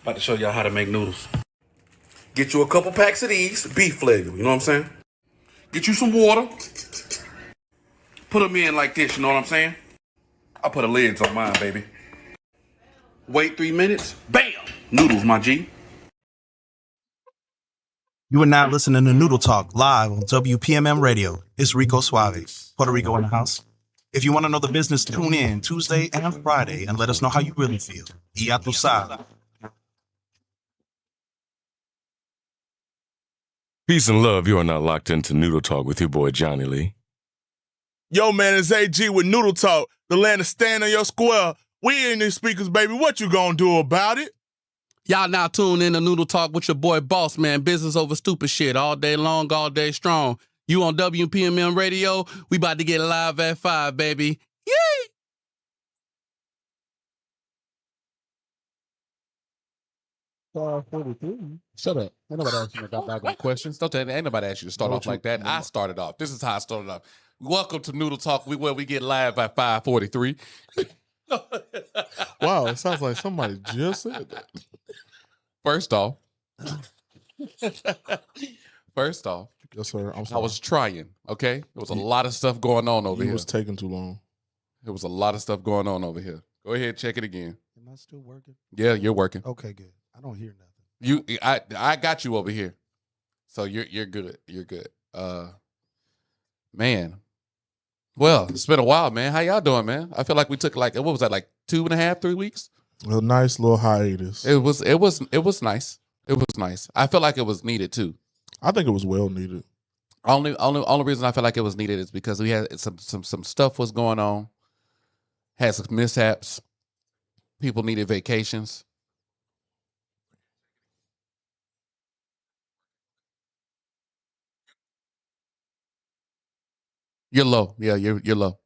About to show y'all how to make noodles. Get you a couple packs of these, beef flavor, you know what I'm saying? Get you some water. Put them in like this, you know what I'm saying? I put the lids on mine, baby. Wait 3 minutes. Bam! Noodles, my G. You are now listening to Noodle Talk live on WPMM Radio. It's Rico Suave, Puerto Rico in the house. If you want to know the business, tune in Tuesday and Friday and let us know how you really feel. Y ya tú sabes. Peace and love. You are now locked into Noodle Talk with your boy Johnny Lee. Yo, man, it's AG with Noodle Talk, the land of stand on your square. We in these speakers, baby. What you gonna do about it? Y'all now tune in to Noodle Talk with your boy Boss Man. Business over stupid shit all day long, all day strong. You on WPMM Radio? We about to get live at 5, baby. Yay! Shut up. Ain't nobody asked you about questions. Don't tell me. Ain't nobody asked you to start off like that. I started off. This is how I started off. Welcome to Noodle Talk, where we get live at 5:43. Wow, it sounds like somebody just said that. First off, Yes, sir. I'm I sorry. was trying. Okay, there was a lot of stuff going on over It here. was taking too long. There was a lot of stuff going on over here. Go ahead, check it again. Am I still working? Yeah, you're working. Okay, good. I don't hear nothing. I got you over here, so you're good. You're good. Man. Well, it's been a while, man. How y'all doing, man? I feel like we took what was that, like 2.5, 3 weeks? A nice little hiatus. It was nice. It was nice. I feel like it was needed too. I think it was well needed. Only reason I feel like it was needed is because we had some stuff was going on, had some mishaps. People needed vacations. You're low. Yeah, you're low.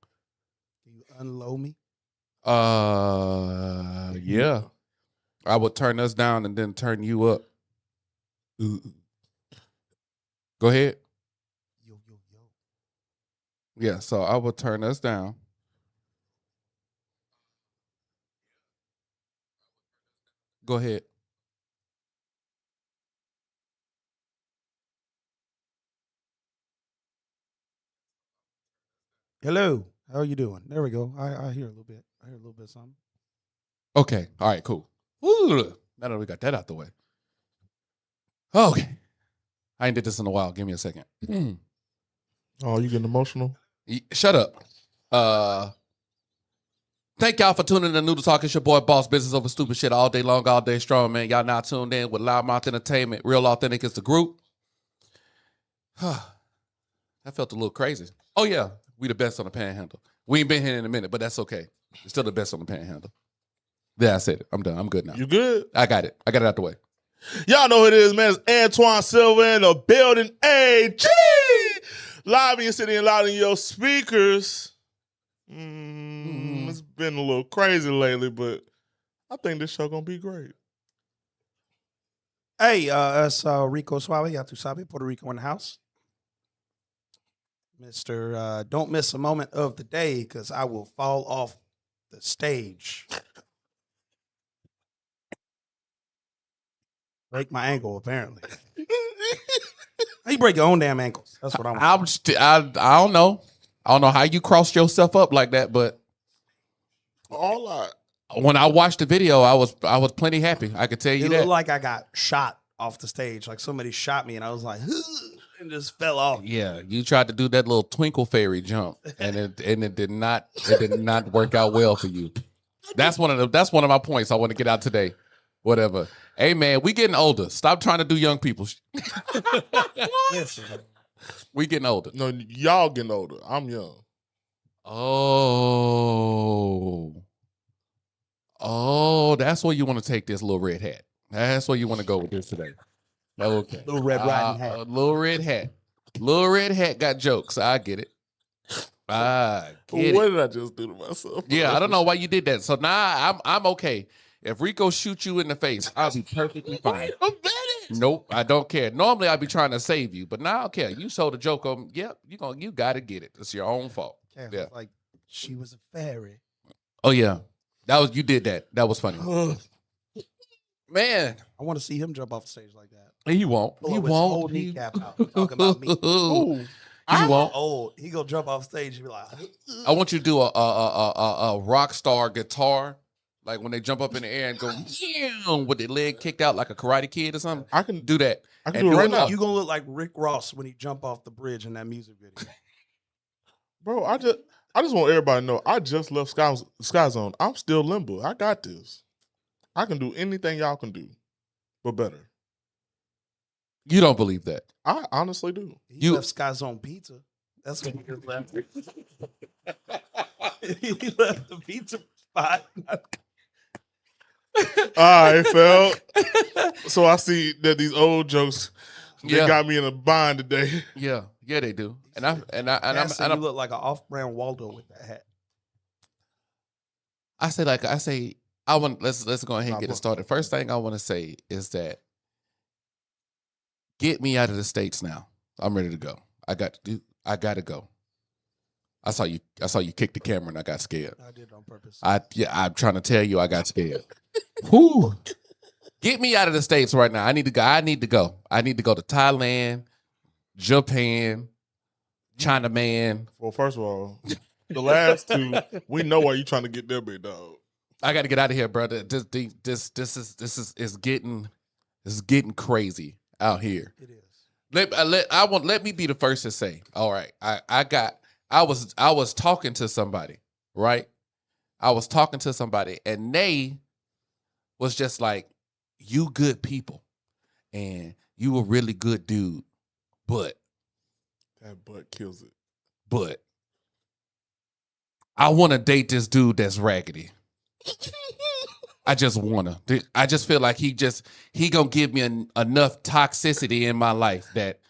Can you unload me? Yeah. I would turn us down and then turn you up. Go ahead. Yo. Yeah, so I would turn us down. Go ahead. Hello. How are you doing? There we go. I hear a little bit. I hear a little bit of something. Okay. All right, cool. Woo! Now that we got that out the way. Okay. I ain't did this in a while. Give me a second. Oh, you getting emotional? Shut up. Thank y'all for tuning in to Noodle Talk. It's your boy Boss, business over stupid shit all day long, all day strong, man. Y'all now tuned in with Loudmouth Entertainment. Real Authentic is the group. That felt a little crazy. Oh, yeah. We the best on the panhandle. We ain't been here in a minute, but that's okay. We're still the best on the panhandle. Yeah, I said it. I'm done. I'm good now. You good? I got it. I got it out the way. Y'all know who it is, man. It's Antoine Silva in the building. AG! Live in your city and loud in your speakers. It's been a little crazy lately, but I think this show gonna be great. Hey, it's Rico Suave, ya tú sabes, Puerto Rico in the house. Mr. Don't miss a moment of the day because I will fall off the stage. Break my ankle, apparently. How you break your own damn ankles? That's what I'm. I don't know. I don't know how you crossed yourself up like that, but All right. when I watched the video, I was plenty happy. I could tell you It that. looked like I got shot off the stage. Like somebody shot me, and I was like, and just fell off. Yeah, you tried to do that little twinkle fairy jump, and it did not work out well for you. That's one of my points I want to get out today. Whatever. Hey man, we getting older. Stop trying to do young people. We getting older. No, y'all getting older. I'm young. Oh, that's where you want to take this little red hat. That's where you want to go with this today. Okay. Little Red Riding Hat. Little red hat. Little red hat got jokes. I get it. I get What it. did I just do to myself? Yeah, I don't know why you did that. So now I'm okay. If Rico shoots you in the face, I'll be perfectly fine. Nope, I don't care. Normally I'd be trying to save you, but now I don't care. You sold a joke on. Yep, you gotta get it. It's your own fault. Yeah. Like she was a fairy. Oh yeah, you did that. That was funny. Man, I want to see him jump off the stage like that. he won't. Pull He up his won't. whole He, kneecap out. Talking about me. Ooh. he won't. Old. He gonna jump off stage and be like, I want you to do a rock star guitar, like when they jump up in the air and go with their leg kicked out like a Karate Kid or something. I can Do that. I can And do it right do now. you gonna look like Rick Ross when he jump off the bridge in that music video. Bro, I just want everybody to know I just left Sky Zone. I'm still limbo. I got this. I can do anything y'all can do, but better. You don't believe that. I honestly do. He left Sky Zone Pizza. That's what he just left. He left the pizza spot. All right, fell. So I see that these old jokes they Yeah. got me in a bind today. Yeah, they do. And Cass said you I'm look like an off-brand Waldo with that hat. I say I want let's go ahead and get it started. First thing I want to say is that get me out of the States now. I'm ready to go. I gotta go. I saw you kick the camera and I got scared. I did it on purpose. I'm trying to tell you I got scared. Whoo. Get me out of the States right now. I need to go. I need to go to Thailand, Japan, China man. Well, first of all, the last two, we know why you trying to get there, big dog. I got to get out of here, brother. This is getting crazy out here. It is. Let me be the first to say, all right, I was talking to somebody, right? I was talking to somebody and they was just like, you good people and you a really good dude, but That butt kills it. but I want to date this dude that's raggedy. I just feel like he gonna give me enough toxicity in my life that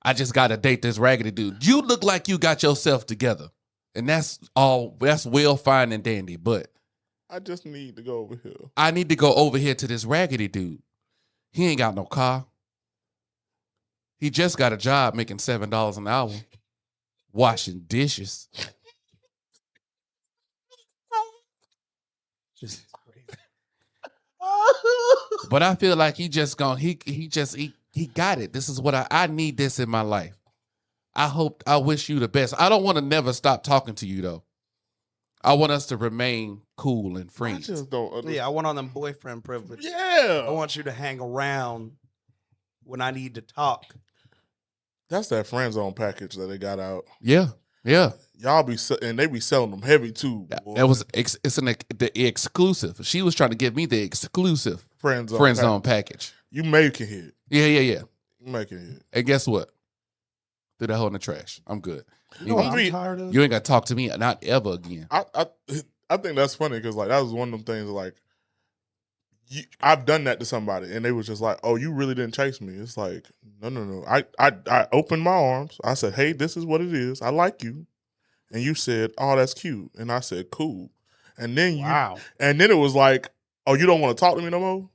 I just gotta date this raggedy dude. You look like you got yourself together, and that's well fine and dandy. But I just need to go over here. I need to go over here to this raggedy dude. He ain't got no car. He just got a job making $7 an hour, washing dishes. Just crazy. But I feel like he got it. This is what I need this in my life. I wish you the best. I don't want to never stop talking to you though. I want us to remain cool and I friends. just don't understand. Yeah, I want on them boyfriend privilege. Yeah. I want you to hang around when I need to talk. That's that friend zone package that they got out. Yeah. Y'all and they be selling them heavy too. boy. That was the exclusive. She was trying to give me the exclusive friend zone. friend zone package. You making hit. Yeah. You making hit. And guess what? Threw that hole in the trash. I'm good. You know what I'm mean, tired of? You ain't got to talk to me not ever again. I think that's funny because like that was one of them things like I've done that to somebody and they was just like, oh, you really didn't chase me. It's like, no. I opened my arms. I said, hey, this is what it is. I like you. And you said, oh, that's cute. And I said, cool. And then and then it was like, oh, you don't want to talk to me no more?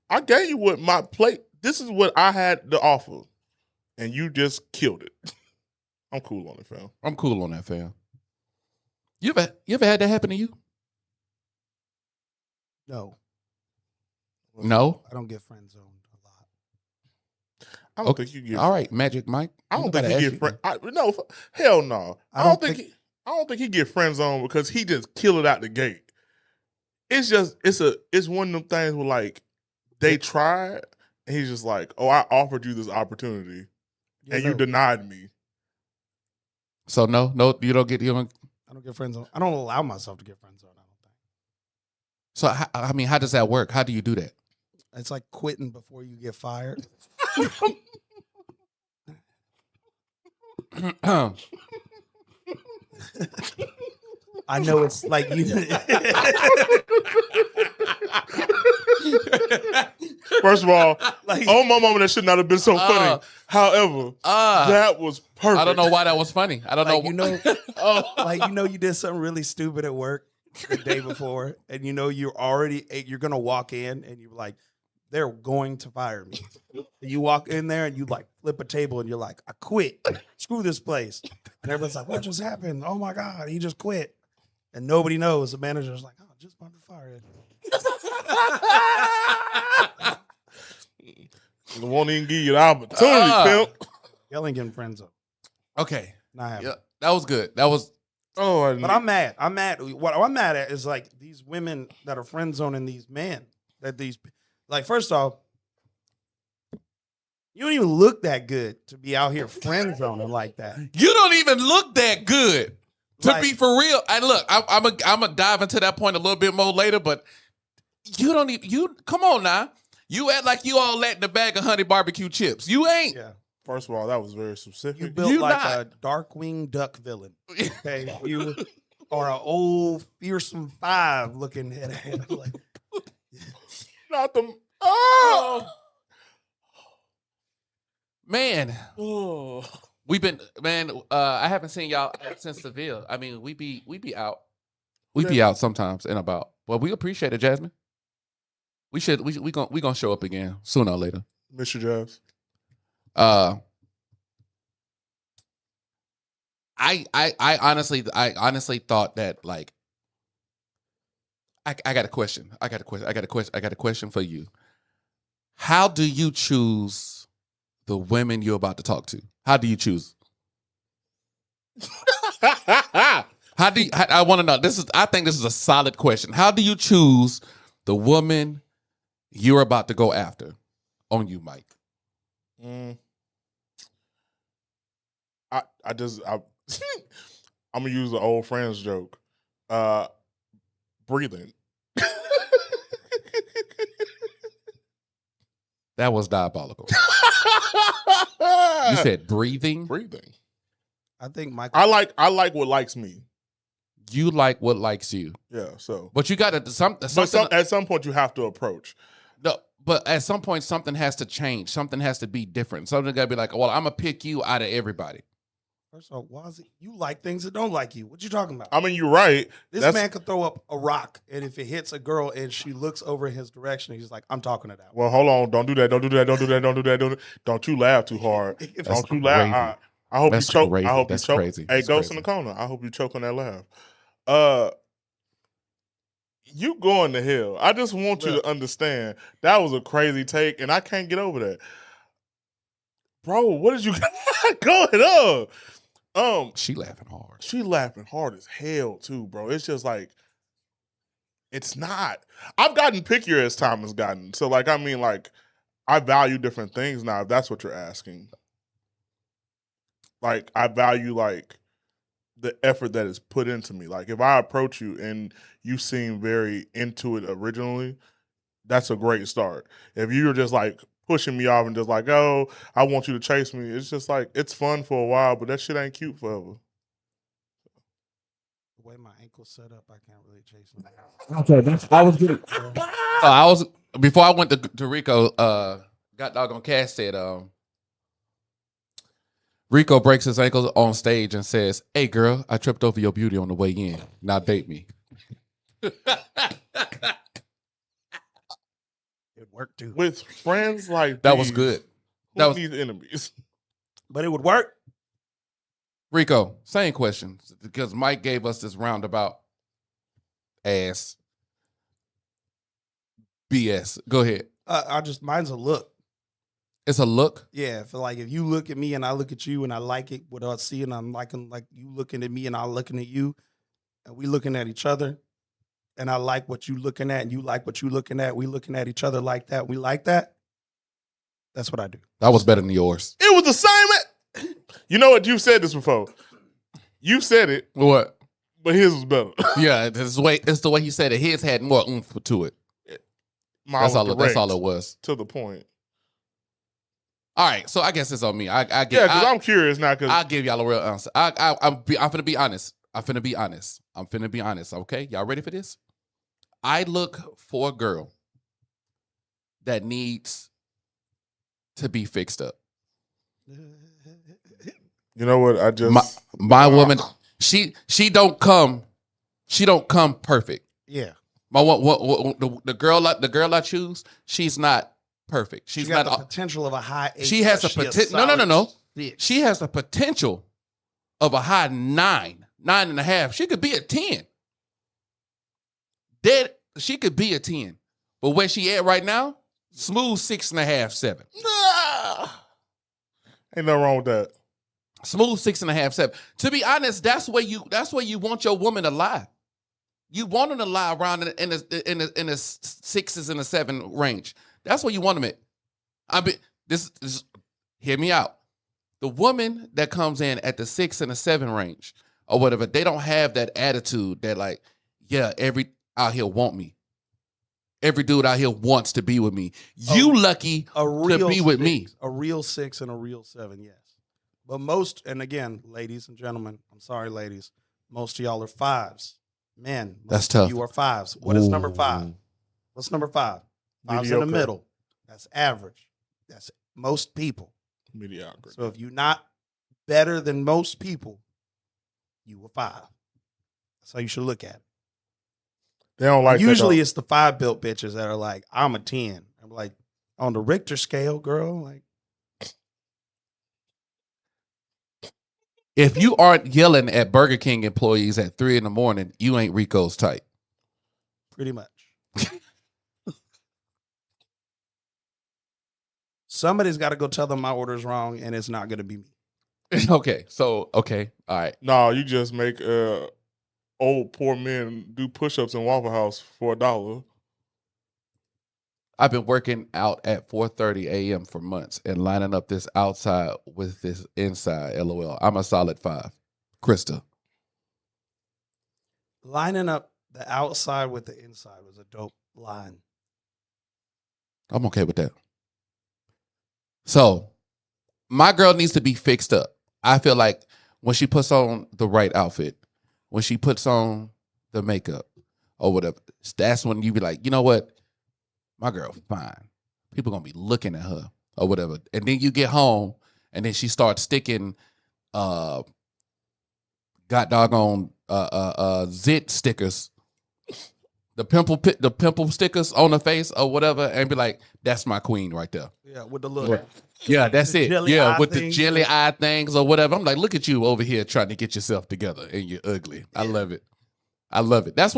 I gave you what my plate. This is what I had to offer. And you just killed it. I'm cool on it, fam. I'm cool on that, fam. You ever had that happen to you? No, No. I don't get friend zoned a lot. I don't think you get. All right, Magic Mike. I don't think he get friend. No, hell no. I don't think he get friend zone because he just kill it out the gate. It's just it's one of them things where like they tried and he's just like, oh, I offered you this opportunity and you denied me. So no, you don't get I don't get friend zoned. I don't allow myself to get friend zoned. I don't think. So how does that work? How do you do that? It's like quitting before you get fired. I know it's like you. First of all, on my mama, that should not have been so funny. However, that was perfect. I don't know why that was funny. I don't know. You did something really stupid at work the day before, and you're gonna walk in, and you're like, they're going to fire me. And you walk in there, and you like flip a table, and you're like, I quit. Screw this place. And everyone's like, what just happened? Oh my God, he just quit. And nobody knows. The manager's like, oh, just wanted to fire him. Won't even give you the opportunity, pimp. Y'all ain't getting friends up. Okay. Not happening. Yeah, that was good. That was But I'm mad. I'm mad. What I'm mad at is like these women that are friend zoning these men. That these, like, first off, you don't even look that good to be out here friend zoning like that. you don't even look that good. To Like- be for real. I'm gonna dive into that point a little bit more later, but you don't even come on now. You act like you all that in the bag of honey barbecue chips. You ain't. Yeah. First of all, that was very specific. You built You like not. a Darkwing Duck villain. Okay. You are an old fearsome five looking at like, Not the. Oh. Man, Oh. we've been I haven't seen y'all since Seville. I mean, we be out. We be out sometimes and about. Well, we appreciate it, Jasmine. We gonna show up again sooner or later. Mr. Jeffs. I honestly thought that, like, I got a question. I got a question for you. How do you choose the women you're about to talk to? How do you choose? I want to know. I think this is a solid question. How do you choose the woman you're about to go after? On you, Mike. I'm gonna use the old friends joke. Breathing. That was diabolical. You said breathing. Breathing. I think Michael. I like what likes me. You like what likes you. Yeah. So. But you got to At some point you have to approach. No, but at some point something has to change. Something has to be different. Something got to be like, well, I'm gonna pick you out of everybody. First of all, why is it you like things that don't like you? What you talking about? I mean, you're right. This man could throw up a rock, and if it hits a girl and she looks over in his direction, he's like, I'm talking to that. Well, hold on. Don't do that. Don't do that. Don't do that. Don't do that. Don't you laugh too hard. Don't you laugh. I hope That's you choke. crazy. I hope That's you choke. crazy. Hey, That's Ghost crazy. in the corner. I hope you choke on that laugh. You going to hell. I just want you to understand that was a crazy take, and I can't get over that. Bro, what did you got going on? She laughing hard. She laughing hard as hell too, bro. It's just like, it's not. I've gotten pickier as time has gotten. So, like, I mean, like, I value different things now, if that's what you're asking. Like, I value, like, the effort that is put into me. Like, if I approach you and you seem very into it originally, that's a great start. If you're just, like, pushing me off and just like, oh, I want you to chase me, it's just like, it's fun for a while, but that shit ain't cute forever. The way my ankle's set up, I can't really chase him. I was good. Before I went to Rico, got doggone Cass said, Rico breaks his ankles on stage and says, hey girl, I tripped over your beauty on the way in. Now date me. It worked too. With friends like That these, was good. Who That was needs enemies? But it would work. Rico, same question. Because Mike gave us this roundabout ass BS. Go ahead. Mine's a look. It's a look. Yeah, if you look at me and I look at you and I like it, what I see and I'm liking, like you looking at me and I'm looking at you, and we looking at each other, and I like what you looking at and you like what you looking at, we looking at each other like that, we like that. That's what I do. That was better than yours. It was the same. You know what? You've said this before. You said it, What? but his was better. Yeah, it's the way he said it. His had more oomph to it. Mine That's was all. That's all direct, it was. to the point. All right, so I guess it's on me. Yeah, because I'm curious now. I'll give y'all a real answer. I'm finna be honest. I'm finna be honest. Okay, y'all ready for this? I look for a girl that needs to be fixed up. You know what? I just My woman, she don't come perfect. Yeah. The girl I choose, she's not perfect. She's She's got not. the potential of a high 8. She has a potential. No. Yeah. She has the potential of a high 9.5. She could be a 10. She could be a 10. But where she at right now, smooth 6.5, 7. Nah. Ain't nothing wrong with that. Smooth 6.5, 7. To be honest, that's where you want your woman to lie. You want them to lie around in the 6s and the 7 range. That's where you want them at. I mean, this hear me out. The woman that comes in at the 6 and the 7 range or whatever, they don't have that attitude that like, yeah, every out here want me. Every dude out here wants to be with me. You lucky to be with me. A real 6 and a real 7, yes. But most, and again, ladies and gentlemen, I'm sorry, ladies, most of y'all are 5s. Men, That's tough. You are 5s. What is number 5? What's number 5? 5's in the middle. That's average. That's most people. Mediocre. So if you're not better than most people, you a 5. That's how you should look at it. They don't like Usually that, it's the 5 built bitches that are like, I'm a 10. I'm like, on the Richter scale, girl, like. If you aren't yelling at Burger King employees at 3 a.m, you ain't Rico's type. Pretty much. Somebody's got to go tell them my order's wrong, and it's not going to be me. Okay, all right. No, you just make old poor men do push-ups in Waffle House for $1. I've been working out at 4:30 a.m. for months and lining up this outside with this inside. LOL. I'm a solid 5. Krista. Lining up the outside with the inside was a dope line. I'm okay with that. So, my girl needs to be fixed up. I feel like when she puts on the right outfit, when she puts on the makeup or whatever, that's when you be like, you know what? My girl, fine. People gonna be looking at her or whatever. And then you get home and then she starts sticking got doggone zit stickers, the pimple stickers on the face or whatever, and be like, that's my queen right there. Yeah, with the little. Yeah, that's it. Yeah, with the jelly things. eye things or whatever. I'm like, look at you over here trying to get yourself together and you're ugly. I love it. I love it. That's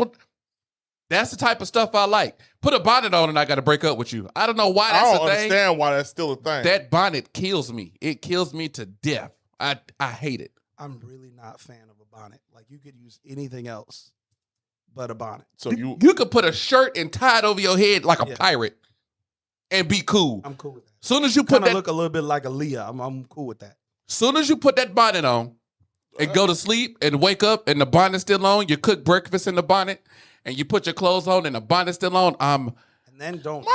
the type of stuff I like. Put a bonnet on and I got to break up with you. I don't know why that's I a don't thing. understand why that's still a thing. That bonnet kills me. It kills me to death. I hate it. I'm really not a fan of a bonnet. Like, you could use anything else but a bonnet. So You could put a shirt and tie it over your head like a pirate and be cool. I'm cool with that. Soon as you put that, look a little bit like a Leah. I'm cool with that. Soon as you put that bonnet on and go to sleep and wake up and the bonnet's still on, you cook breakfast in the bonnet and you put your clothes on and the bonnet's still on, I'm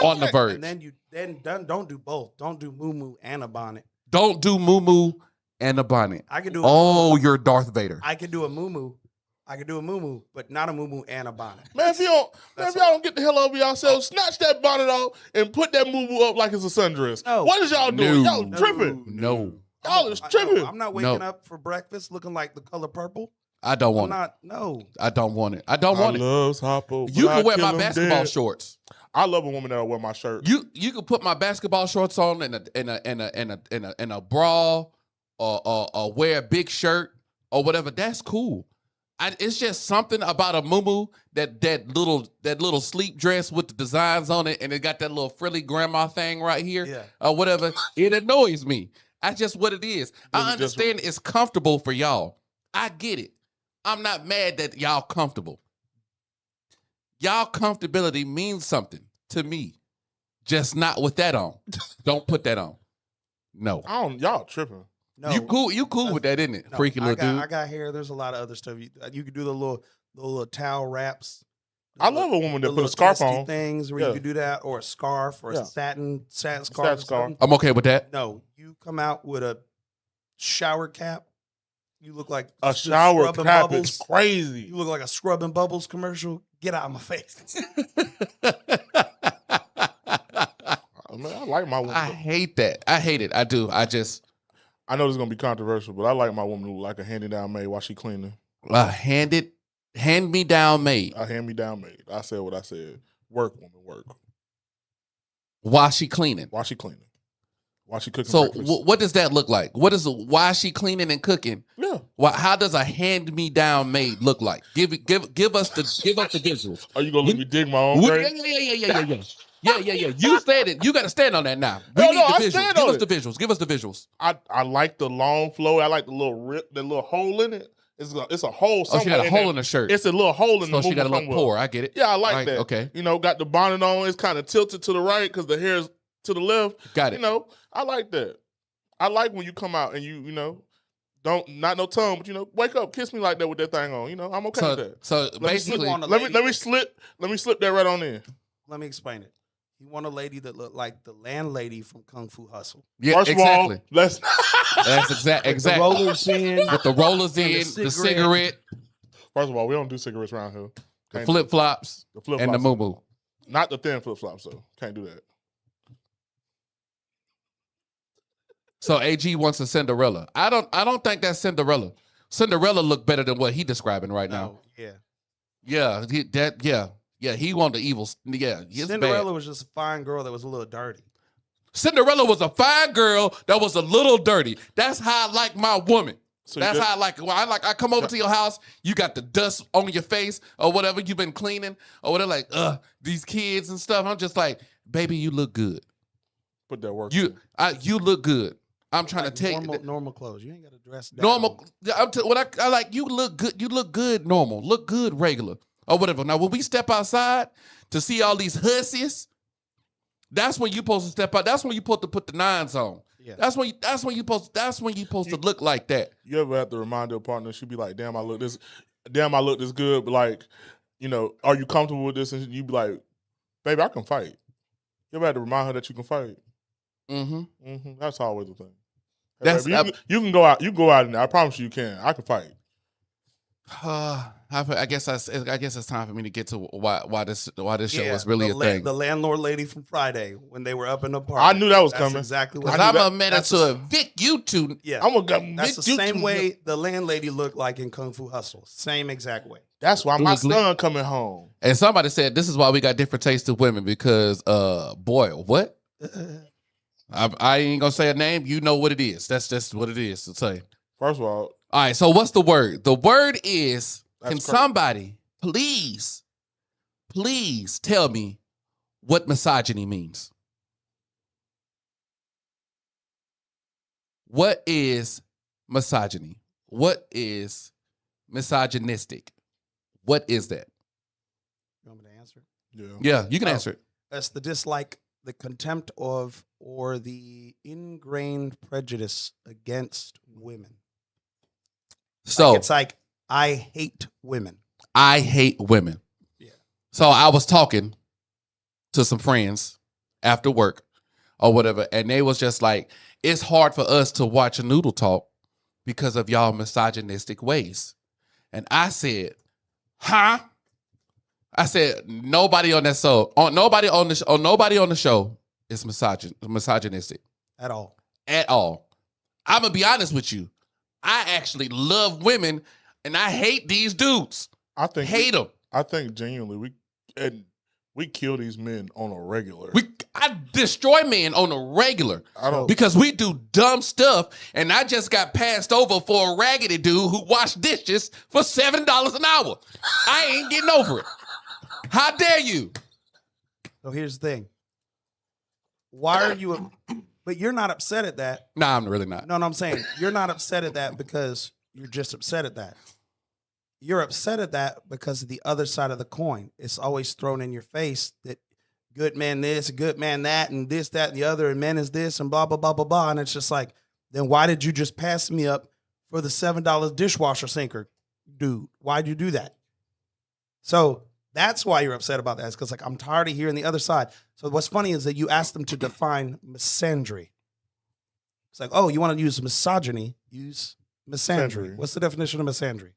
on the verge. And then don't do both. Don't do moo and a bonnet. Don't do moo and a bonnet. I can do. You're Darth Vader. I can do a moo. I can do a moo, but not a moo and a bonnet. Man, if y'all don't get the hell over yourselves, snatch that bonnet off and put that moo up like it's a sundress. No. What is y'all doing? No. Y'all tripping. No. Y'all is tripping. I'm not waking up for breakfast looking like the color purple. I don't want it. No. I don't want it. I don't want it. Loves Hoppo, You but I can wear kill my 'em basketball dead. shorts. I love a woman that'll wear my shirt. You can put my basketball shorts on and a bra or wear a big shirt or whatever. That's cool. It's just something about a muumuu, that little sleep dress with the designs on it, and it got that little frilly grandma thing right here or whatever. It annoys me. That's just what it is. I understand it's comfortable for y'all. I get it. I'm not mad that y'all comfortable. Y'all comfortability means something to me. Just not with that on. Don't put that on. No. Y'all tripping. No. You cool with that, isn't it? No, Freaky little dude. I got hair. There's a lot of other stuff. You could do the little towel wraps. I love a woman that put a scarf on. Things where you could do that, or a scarf, or a satin scarf. Satin scarf. I'm okay with that. No, you come out with a shower cap. You look like A shower cap bubbles. is crazy. You look like a scrubbing bubbles commercial. Get out of my face. Man, I like my woman. I hate that. I hate it. I do. I know this is gonna be controversial, but I like my woman who like a hand-me-down maid while she cleaning. hand-me-down maid. A hand-me-down maid. I said what I said. Work, woman, work. While she cleaning. While she cleaning. While she cooking So breakfast. what does that look like? Why is she cleaning and cooking? Yeah. How does a hand-me-down maid look like? Give us the visuals. Are you gonna let me dig my own Yeah. grave? Yeah. You said it. You got to stand on that now. We No, need no, the I visuals. stand Give on us it. the visuals. Give us the visuals. I like the long flow. I like the little rip, the little hole in it. It's a hole Oh, somewhere. she got a hole there. in her shirt. It's a little hole in So the she got a little somewhere. pour. I get it. Yeah, I like Right, that. okay. You know, got the bonnet on. It's kind of tilted to the right because the hair's to the left. Got it. You know, I like that. I like when you come out and you know, not no tongue, but you know, wake up, kiss me like that with that thing on. You know, I'm okay with that. So Let basically, me slip that right on in. Let me explain it. You want a lady that looked like the landlady from Kung Fu Hustle. yeah, First exactly. of all, let's That's exactly. The rollers in. With the rollers And in, the the cigarette. cigarette, First of all, we don't do cigarettes around here. the Can't- flip flops, the flip and the flops. moo moo. Not the thin flip flops though. Can't do that. So AG wants a Cinderella. I don't think that's Cinderella. Cinderella look better than what he describing right now. Yeah. Yeah. He want the evil. Yeah, it's Cinderella bad. was just a fine girl that was a little dirty. Cinderella was a fine girl that was a little dirty. That's how I like my woman. So That's how I like it. When I come over to your house, you got the dust on your face or whatever you've been cleaning or whatever. Like, these kids and stuff. I'm just like, baby, you look good. Put that work. You look good. I'm trying Like to tell you. normal clothes. You ain't got to dress down. Normal. I like you look good. You look good normal. Look good regular or whatever. Now when we step outside to see all these hussies, that's when you supposed to step out. That's when you supposed to put the nines on. Yeah. That's when you supposed to look like that. You ever have to remind your partner? She'd be like, "Damn, I look this good." But like, you know, are you comfortable with this? And you be like, "Baby, I can fight." You ever had to remind her that you can fight? Mm-hmm. That's always the thing. Hey, That's baby, you can go out. You go out in there. I promise you can. I can fight. I guess it's time for me to get to why this show Yeah, is really the a thing. The landlord lady from Friday when they were up in the park. I knew that was That's coming. exactly what Because I I'm knew a man to evict you two. Yeah. I'm gonna That's the same way the landlady looked like in Kung Fu Hustle. Same exact way. That's why my Look, son coming home. And somebody said this is why we got different tastes of women because boy, what? I ain't gonna say a name. You know what it is. That's just what it is to say. First of all, All right. So what's the word? The word is. That's Can correct. somebody please tell me what misogyny means? What is misogyny? What is misogynistic? What is that? You want me to answer? Yeah, you can Oh. answer it. That's the dislike, the contempt of, or the ingrained prejudice against women. So It's like, I hate women. I hate women. Yeah. So I was talking to some friends after work or whatever, and they was just like, it's hard for us to watch a Noodle Talk because of y'all misogynistic ways. And I said, huh? I said, nobody on that show, nobody on the show is misogynistic At all. at all. I'm gonna be honest with you. I actually love women, and I hate these dudes. I think Hate them. I think genuinely we kill these men on a regular. I destroy men on a regular I don't. because we do dumb stuff, and I just got passed over for a raggedy dude who washed dishes for $7 an hour. I ain't getting over it. How dare you? So here's the thing. Why are you, but you're not upset at that. Nah, I'm really not. No, I'm saying you're not upset at that because you're just upset at that. You're upset at that because of the other side of the coin. It's always thrown in your face that good man this, good man that, and this, that, and the other, and men is this, and blah, blah, blah, blah, blah. And it's just like, then why did you just pass me up for the $7 dishwasher sinker, dude? Why'd you do that? So that's why you're upset about that. It's because like I'm tired of hearing the other side. So what's funny is that you asked them to define misandry. It's like, oh, you want to use misogyny? Use misandry. Misandry. What's the definition of misandry?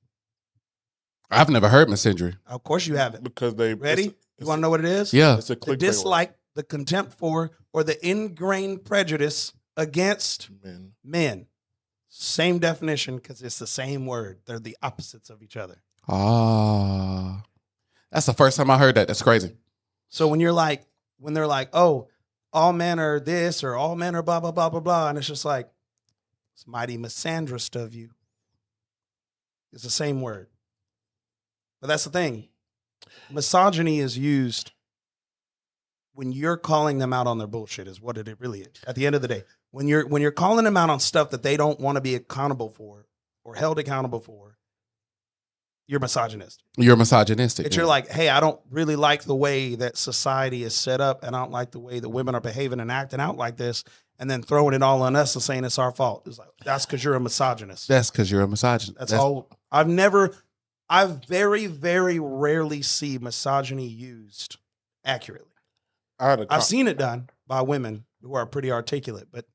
I've never heard misandry. Of course you haven't. because they Ready? You want to know what it is? Yeah. It's a The clickbait word. dislike, the contempt for, or the ingrained prejudice against Men. men. Same definition because it's the same word. They're the opposites of each other. Ah. That's the first time I heard that. That's crazy. So when they're like, oh, all men are this or all men are blah, blah, blah, blah, blah. And it's just like, it's mighty misandrist of you. It's the same word. But that's the thing. Misogyny is used when you're calling them out on their bullshit is what it really is. At the end of the day, when you're calling them out on stuff that they don't want to be accountable for or held accountable for, you're misogynistic. You're misogynistic. You're like, hey, I don't really like the way that society is set up, and I don't like the way that women are behaving and acting out like this, and then throwing it all on us and saying it's our fault. It's like, that's because you're a misogynist. That's because you're a misogynist. That's all. I very, very rarely see misogyny used accurately. I've seen it done by women who are pretty articulate, but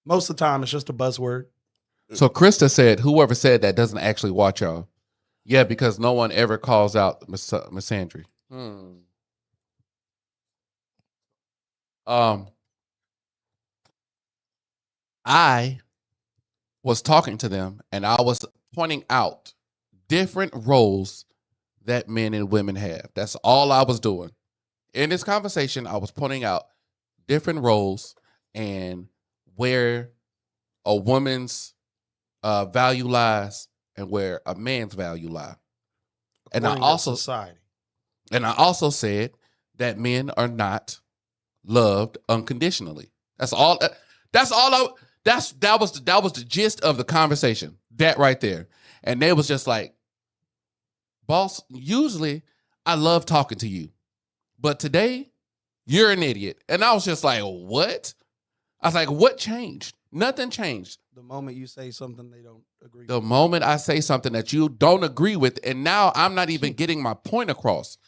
most of the time it's just a buzzword. So Krista said, whoever said that doesn't actually watch y'all. Yeah, because no one ever calls out misandry. I was talking to them and I was pointing out different roles that men and women have. That's all I was doing. In this conversation, I was pointing out different roles and where a woman's value lies and where a man's value lie. And I also said that men are not loved unconditionally. That was the gist of the conversation. That right there. And they was just like, boss, usually I love talking to you, but today you're an idiot. And I was just like, what? I was like, what changed? Nothing changed. The moment you say something they don't agree with. The moment I say something that you don't agree with, and now I'm not even getting my point across.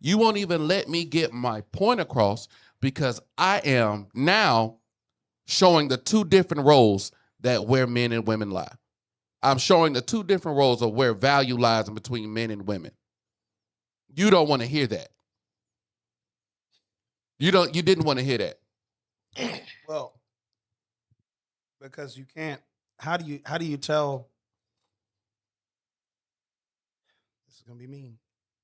You won't even let me get my point across because I am now showing the two different roles that where men and women lie. I'm showing the two different roles of where value lies in between men and women. You don't want to hear that. You didn't want to hear that. Well, because you can't. How do you tell? This is gonna be mean.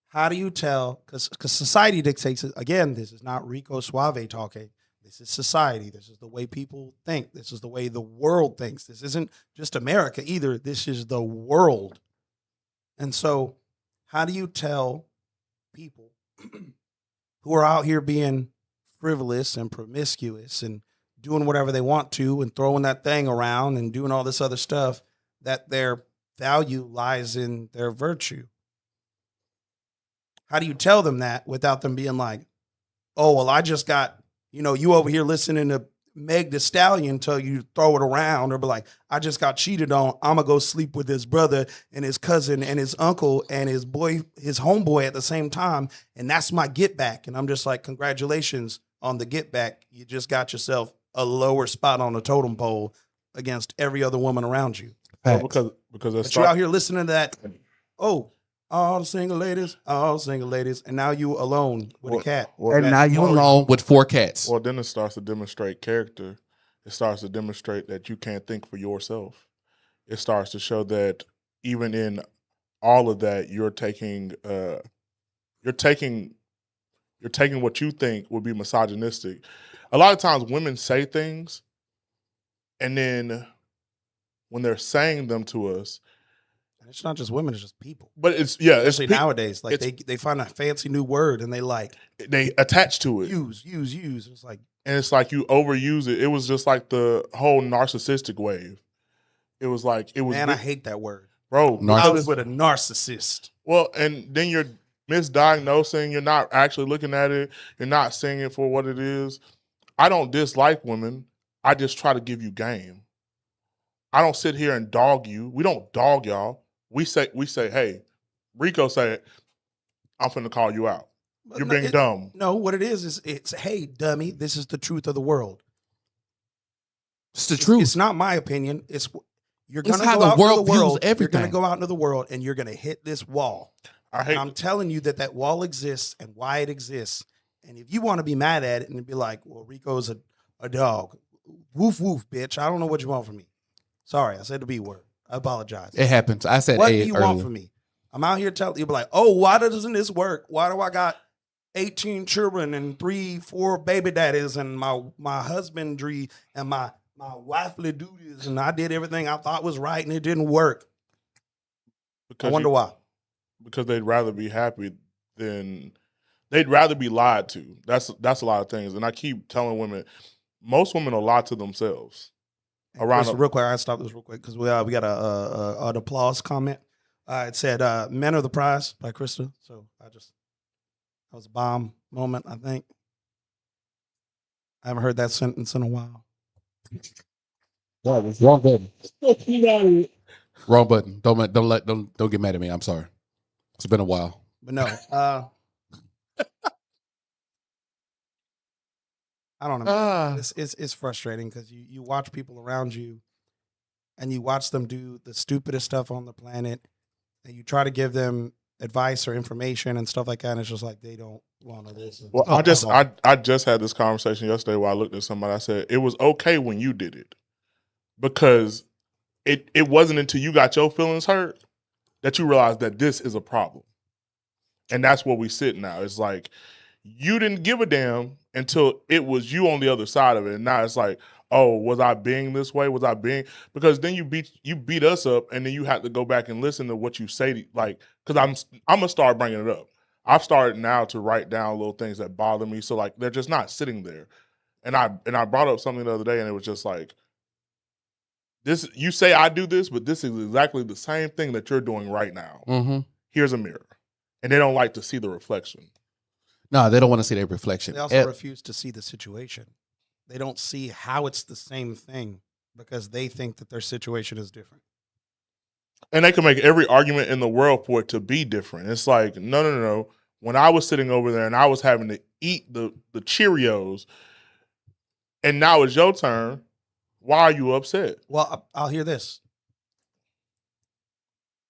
How do you tell? Because society dictates it. Again, this is not Rico Suave talking. This is society. This is the way people think. This is the way the world thinks. This isn't just America either. This is the world. And so, how do you tell people who are out here being frivolous and promiscuous and doing whatever they want to and throwing that thing around and doing all this other stuff that their value lies in their virtue? How do you tell them that without them being like, oh, well, I just got, you over here listening to Meg Thee Stallion tell you throw it around, or be like, I just got cheated on. I'm going to go sleep with his brother and his cousin and his uncle and his homeboy at the same time. And that's my get back. And I'm just like, congratulations on the get back. You just got yourself a lower spot on the totem pole against every other woman around you. Well, because but you're out here listening to that. Oh, all single ladies, and now you alone with a cat. And now you alone with 4 cats. Well, then it starts to demonstrate character. It starts to demonstrate that you can't think for yourself. It starts to show that even in all of that, you're taking what you think would be misogynistic. A lot of times women say things, and then when they're saying them to us, and it's not just women, it's just people. But especially nowadays, like they find a fancy new word and they attach to it. Use. It's like, and it's like you overuse it. It was just like the whole narcissistic wave. It was. Man, I hate that word, bro. I was with a narcissist. Well, and then you're misdiagnosing. You're not actually looking at it. You're not seeing it for what it is. I don't dislike women. I just try to give you game. I don't sit here and dog you. We don't dog y'all. We say, hey, Rico said, I'm finna call you out. You're being dumb. No, what it is it's, hey, dummy, this is the truth of the world. It's the truth. It's not my opinion. You're going to go out into the world. You're going to go out into the world and you're going to hit this wall. And I'm telling you that wall exists and why it exists. And if you want to be mad at it and be like, well, Rico's a dog. Woof, woof, bitch. I don't know what you want from me. Sorry, I said the B word. I apologize. It happens. I said what A do you earlier. want from me? I'm out here telling you, like, oh, why doesn't this work? Why do I got 18 children and 4 baby daddies and my husbandry and my wifely duties, and I did everything I thought was right and it didn't work. I wonder why. Because they'd rather be happy than they'd rather be lied to. That's a lot of things. And I keep telling women, most women will lie to themselves. Real quick, I stop this real quick because we got an applause comment. It said "Men Are the Prize" by Krista. So that was a bomb moment. I think I haven't heard that sentence in a while. Wrong button. Wrong button. Don't get mad at me. I'm sorry. It's been a while. But no, I don't know. It's frustrating because you watch people around you, and you watch them do the stupidest stuff on the planet, and you try to give them advice or information and stuff like that, and it's just like they don't want to listen. Well, I just had this conversation yesterday where I looked at somebody. I said it was okay when you did it, because it wasn't until you got your feelings hurt that you realized that this is a problem, and that's where we sit now. It's like you didn't give a damn until it was you on the other side of it, and now it's like, oh, was I being this way? Was I being, because then you beat us up, and then you have to go back and listen to what you say, like, because I'm gonna start bringing it up. I've started now to write down little things that bother me, so like they're just not sitting there. And I brought up something the other day, and it was just like, this, you say I do this, but this is exactly the same thing that you're doing right now. Mm-hmm. Here's a mirror, and they don't like to see the reflection. No, they don't want to see their reflection. They also refuse to see the situation. They don't see how it's the same thing because they think that their situation is different. And they can make every argument in the world for it to be different. It's like, no. When I was sitting over there and I was having to eat the Cheerios, and now it's your turn, why are you upset? Well, I'll hear this.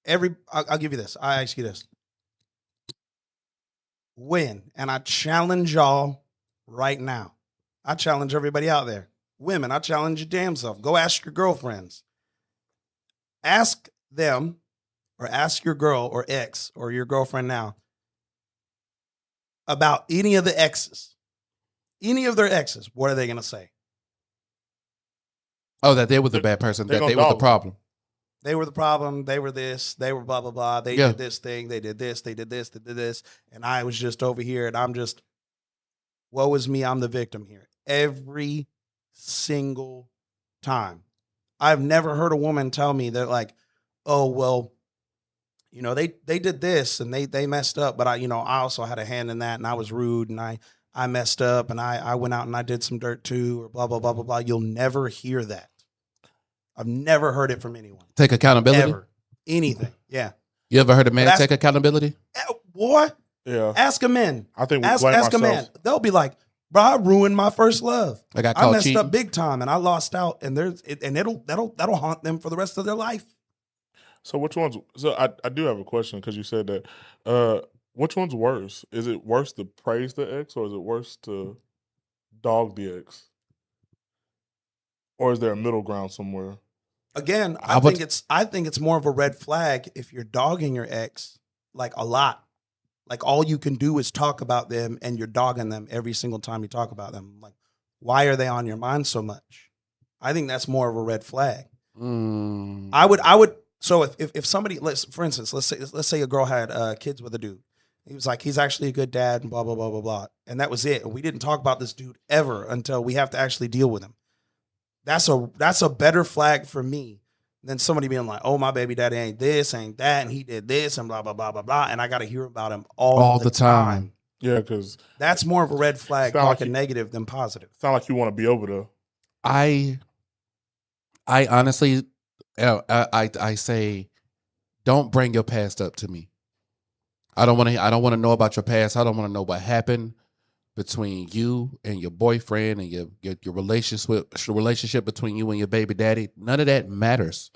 I'll give you this. I ask you this. When, and I challenge y'all right now. I challenge everybody out there. Women, I challenge your damn self. Go ask your girlfriends. Ask them, or ask your girl or ex or your girlfriend now about any of the exes. Any of their exes. What are they going to say? Oh, that they were the bad person. That they were the problem. They were the problem. They were this. They were blah, blah, blah. They did this thing. They did this. They did this. They did this. And I was just over here, and I'm just, woe is me. I'm the victim here. Every single time. I've never heard a woman tell me that, like, oh, well, you know, they did this and they messed up, but I also had a hand in that, and I was rude, and I messed up, and I went out and I did some dirt too, or blah, blah, blah, blah, blah. You'll never hear that. I've never heard it from anyone. Take accountability? Ever. Anything. Yeah. You ever heard a man take accountability? Boy. Yeah. Ask a man. I think ask a man. They'll be like, bro, I ruined my first love. I messed up big time, and I lost out, and that'll haunt them for the rest of their life. So which one's? So I do have a question, because you said that. Which one's worse? Is it worse to praise the ex, or is it worse to dog the ex? Or is there a middle ground somewhere? Again, I think it's more of a red flag if you're dogging your ex like a lot. Like all you can do is talk about them, and you're dogging them every single time you talk about them. Like, why are they on your mind so much? I think that's more of a red flag. I would. So if somebody, for instance, let's say a girl had kids with a dude. He was like, he's actually a good dad, and blah blah blah blah blah, and that was it. And we didn't talk about this dude ever until we have to actually deal with him. That's a better flag for me than somebody being like, oh, my baby daddy ain't this, ain't that, and he did this, and blah blah blah blah blah, and I got to hear about him all the time. Yeah, because that's more of a red flag, talking negative than positive. Sound like you want to be over there. I honestly, I say, don't bring your past up to me. I don't want to know about your past. I don't want to know what happened between you and your boyfriend and your relationship between you and your baby daddy. None of that matters.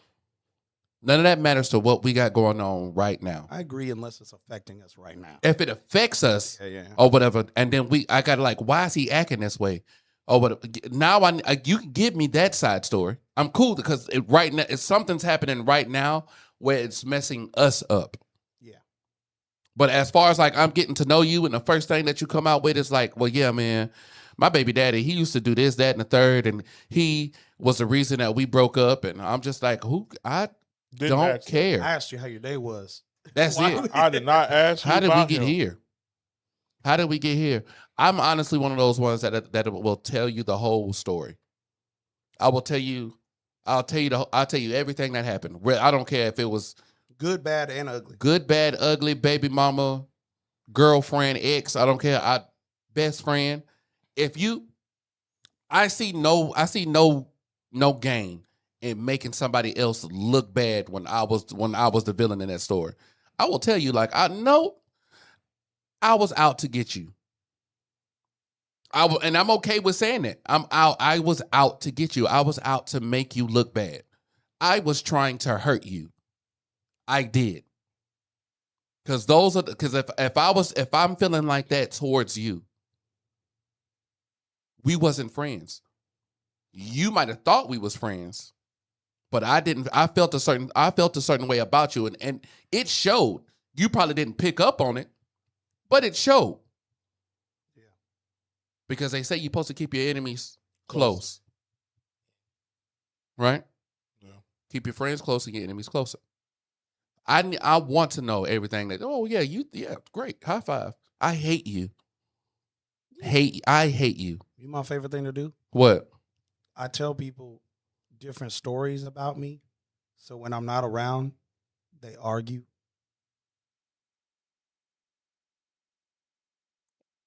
None of that matters to what we got going on right now. I agree, unless it's affecting us right now. If it affects us or whatever, and then I got to like, why is he acting this way? Oh, but now you can give me that side story. I'm cool because right now, something's happening right now where it's messing us up. Yeah. But as far as like I'm getting to know you, and the first thing that you come out with is like, well, yeah, man, my baby daddy, he used to do this, that, and the third, and he was the reason that we broke up. And I'm just like, I Didn't don't ask you. care. I asked you how your day was. That's Why- it. I did not ask you. How did we about get him. here? How did we get here? I'm honestly one of those ones that will tell you the whole story. I'll tell you everything that happened. I don't care if it was Good, bad, and ugly. good, bad, ugly, baby mama, girlfriend, ex. I don't care. Best friend. I see no gain in making somebody else look bad when I was the villain in that story. I will tell you, like, I know I was out to get you. And I'm okay with saying that. I was out to get you. I was out to make you look bad. I was trying to hurt you. I did. Because if I'm feeling like that towards you, we wasn't friends. You might have thought we was friends, but I didn't. I felt a certain way about you, and it showed. You probably didn't pick up on it, but it showed. Yeah. Because they say you're supposed to keep your enemies close. Right? Yeah. Keep your friends close and your enemies closer. I want to know everything that, oh yeah, great. High five. I hate you. I hate you. You know my favorite thing to do? What? I tell people different stories about me. So when I'm not around, they argue.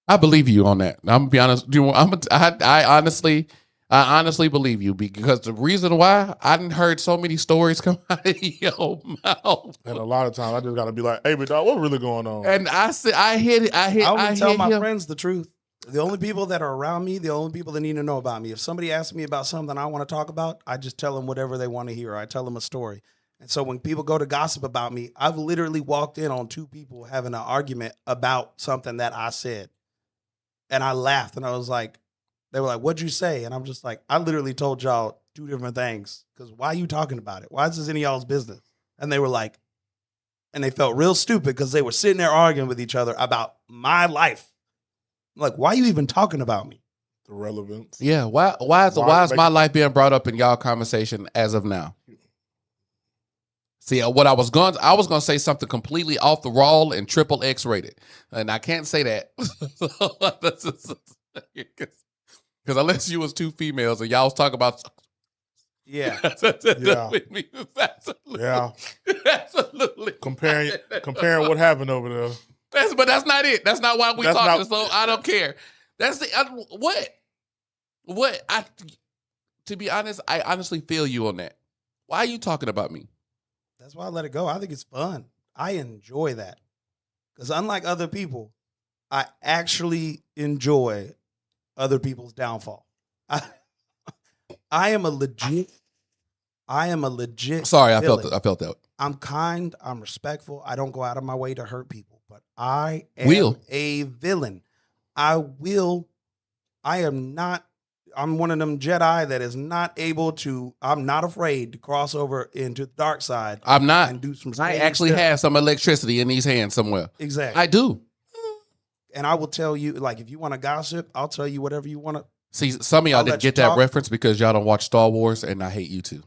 I believe you on that. I'm gonna be honest. I honestly believe you, because the reason why I didn't heard so many stories come out of your mouth, And a lot of times I just gotta be like, "Hey, but dog, what really going on?" and I said, I only tell my him. friends the truth. The only people that are around me, the only people that need to know about me. If somebody asks me about something I want to talk about, I just tell them whatever they want to hear. I tell them a story. And so when people go to gossip about me, I've literally walked in on two people having an argument about something that I said. And I laughed and I was like, they were like, "What'd you say?" And I'm just like, I literally told y'all two different things. Because why are you talking about it? Why is this any of y'all's business? And they were like, and they felt real stupid because they were sitting there arguing with each other about my life. I'm like, why are you even talking about me? The relevance. Yeah, why is my life being brought up in y'all conversation as of now? See, what I was going to say something completely off the wall and triple X rated, and I can't say that because unless you was two females and y'all was talking about, Yeah, with me, absolutely, Yeah. absolutely Comparing what happened over there. But that's not it. That's not why we That's talking. not- So I don't care. That's what I. To be honest, I honestly feel you on that. Why are you talking about me? that's why I let it go. I think it's fun. I enjoy that. Because unlike other people, I actually enjoy other people's downfall. I am a legit. Sorry, I villain. felt that. I'm kind. I'm respectful. I don't go out of my way to hurt people. But I am Will. a villain. I am not. I'm one of them Jedi that is not able to. I'm not afraid to cross over into the dark side. I'm not. And do some. I shady actually stuff. have some electricity in these hands somewhere. Exactly. I do. And I will tell you, like, if you want to gossip, I'll tell you whatever you want to. See, some of y'all I'll didn't let you get that talk. reference because y'all don't watch Star Wars, and I hate you too.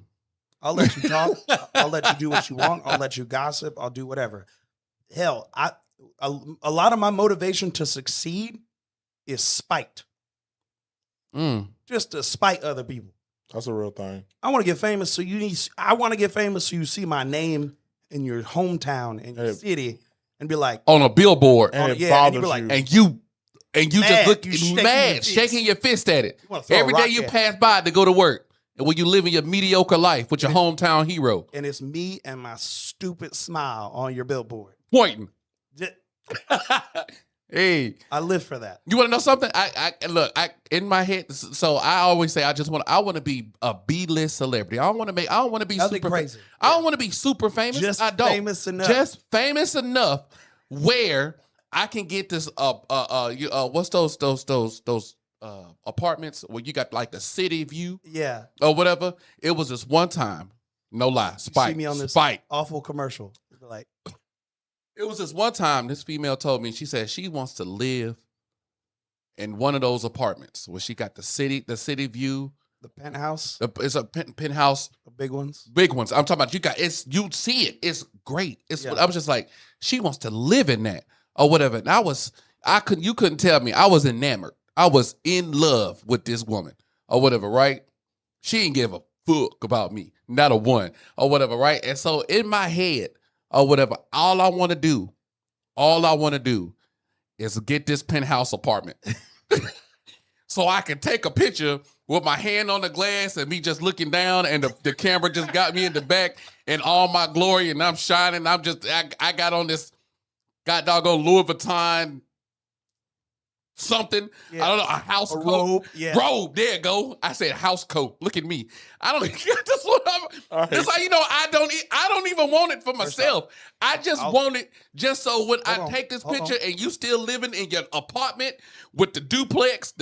I'll let you talk. I'll let you do what you want. I'll let you gossip. I'll do whatever. Hell, a lot of my motivation to succeed is spite. Just to spite other people. That's a real thing. I want to get famous, so I want to get famous, so you see my name in your hometown in your city, and be like On a billboard, And it and bothers you be like, you. and you Mad, just look you shaking mad, your fist. shaking your fist at it. You wanna throw a Every day rock you at it. pass by to go to work, and when you living your mediocre life with your hometown hero and it's me and my stupid smile on your billboard. pointing. J- Hey, I live for that. you want to know something? I in my head. So I always say I want to be a B-list celebrity. I don't want to be Nothing super crazy. I don't want to be super famous. Just I don't. famous enough. Just famous enough where I can get this what's those apartments where you got like the city view Yeah. or whatever. It was just one time, no lie, You spite, see me on this spite. awful commercial. You'd be like, It was this one time this female told me, she said she wants to live in one of those apartments where she got the city view. The penthouse, It's a penthouse. the big ones. Big ones. I'm talking about you see it. It's great. Yeah. I was just like, she wants to live in that or whatever. And you couldn't tell me. I was enamored. I was in love with this woman or whatever, right? She didn't give a fuck about me. Not a one or whatever, right? And so in my head or whatever, all I want to do is get this penthouse apartment. So I can take a picture with my hand on the glass and me just looking down and the camera just got me in the back and all my glory and I'm shining. I got on this doggone Louis Vuitton something. Yeah. I don't know, a house A coat. robe, yeah. Robe, there you go. I said house coat. Look at me. I don't that's what I'm that's how you know I don't even want it for myself. I just want it just so when I take this picture and you still living in your apartment with the duplex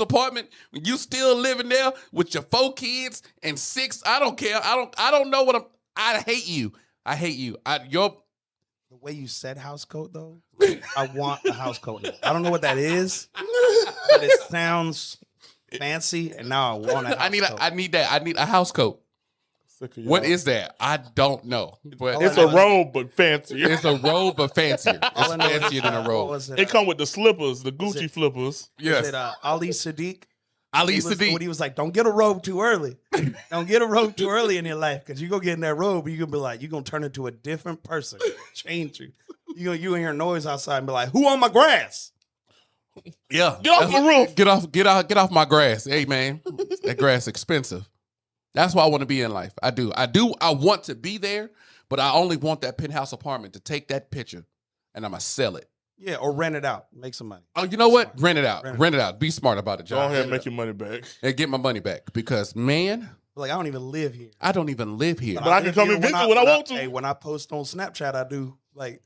apartment, when you still living there with your 4 kids and 6, I don't care. I don't know what I hate you. I hate you. The way you said house coat, though, I want a house coat. I don't know what that is, but it sounds fancy, and now I want it. I need that. I need a house coat. What is that? I don't know. But It's a robe, but fancier. it's a robe, but fancier. It's All I know is, fancier than a what robe. was it, It come with the slippers, the Gucci it- flippers. Yes. was it, Ali Sadiq? Ali When Sadiq. he was like, "Don't get a robe too early. Don't get a robe too early in your life, because you go get in that robe, you're gonna be like, you're gonna turn into a different person, change you. You gonna hear noise outside and be like, who on my grass? Yeah. Get off the roof. Get off my grass. Hey man, that grass expensive. That's why I want to be in life. I do. I want to be there, but I only want that penthouse apartment to take that picture and I'm gonna sell it. Yeah, or rent it out, make some money. Oh, you know what? Rent it out. Rent it Rent it out. Be smart about it, Go John. ahead and make your money back. And get my money back because man, Like, I don't even live here. I don't even live here. But I can live come here and visit when I want to. Hey, when I post on Snapchat, I do. Like,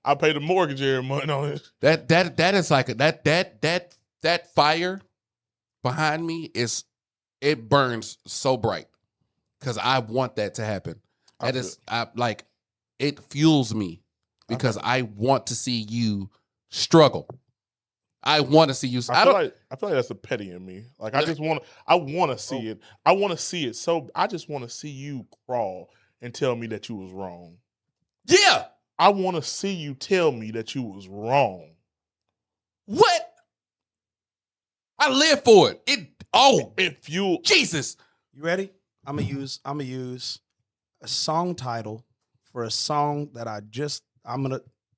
I pay the mortgage every month on it. That is like that fire behind me it burns so bright because I want that to happen. It fuels me because I want to see you struggle. I want to see you. I feel like that's a petty in me. Like I want to see it. I want to see it. So I just want to see you crawl and tell me that you was wrong. Yeah. I want to see you tell me that you was wrong. What? I live for it. If you Jesus. you ready? I'm gonna use a song title for a song that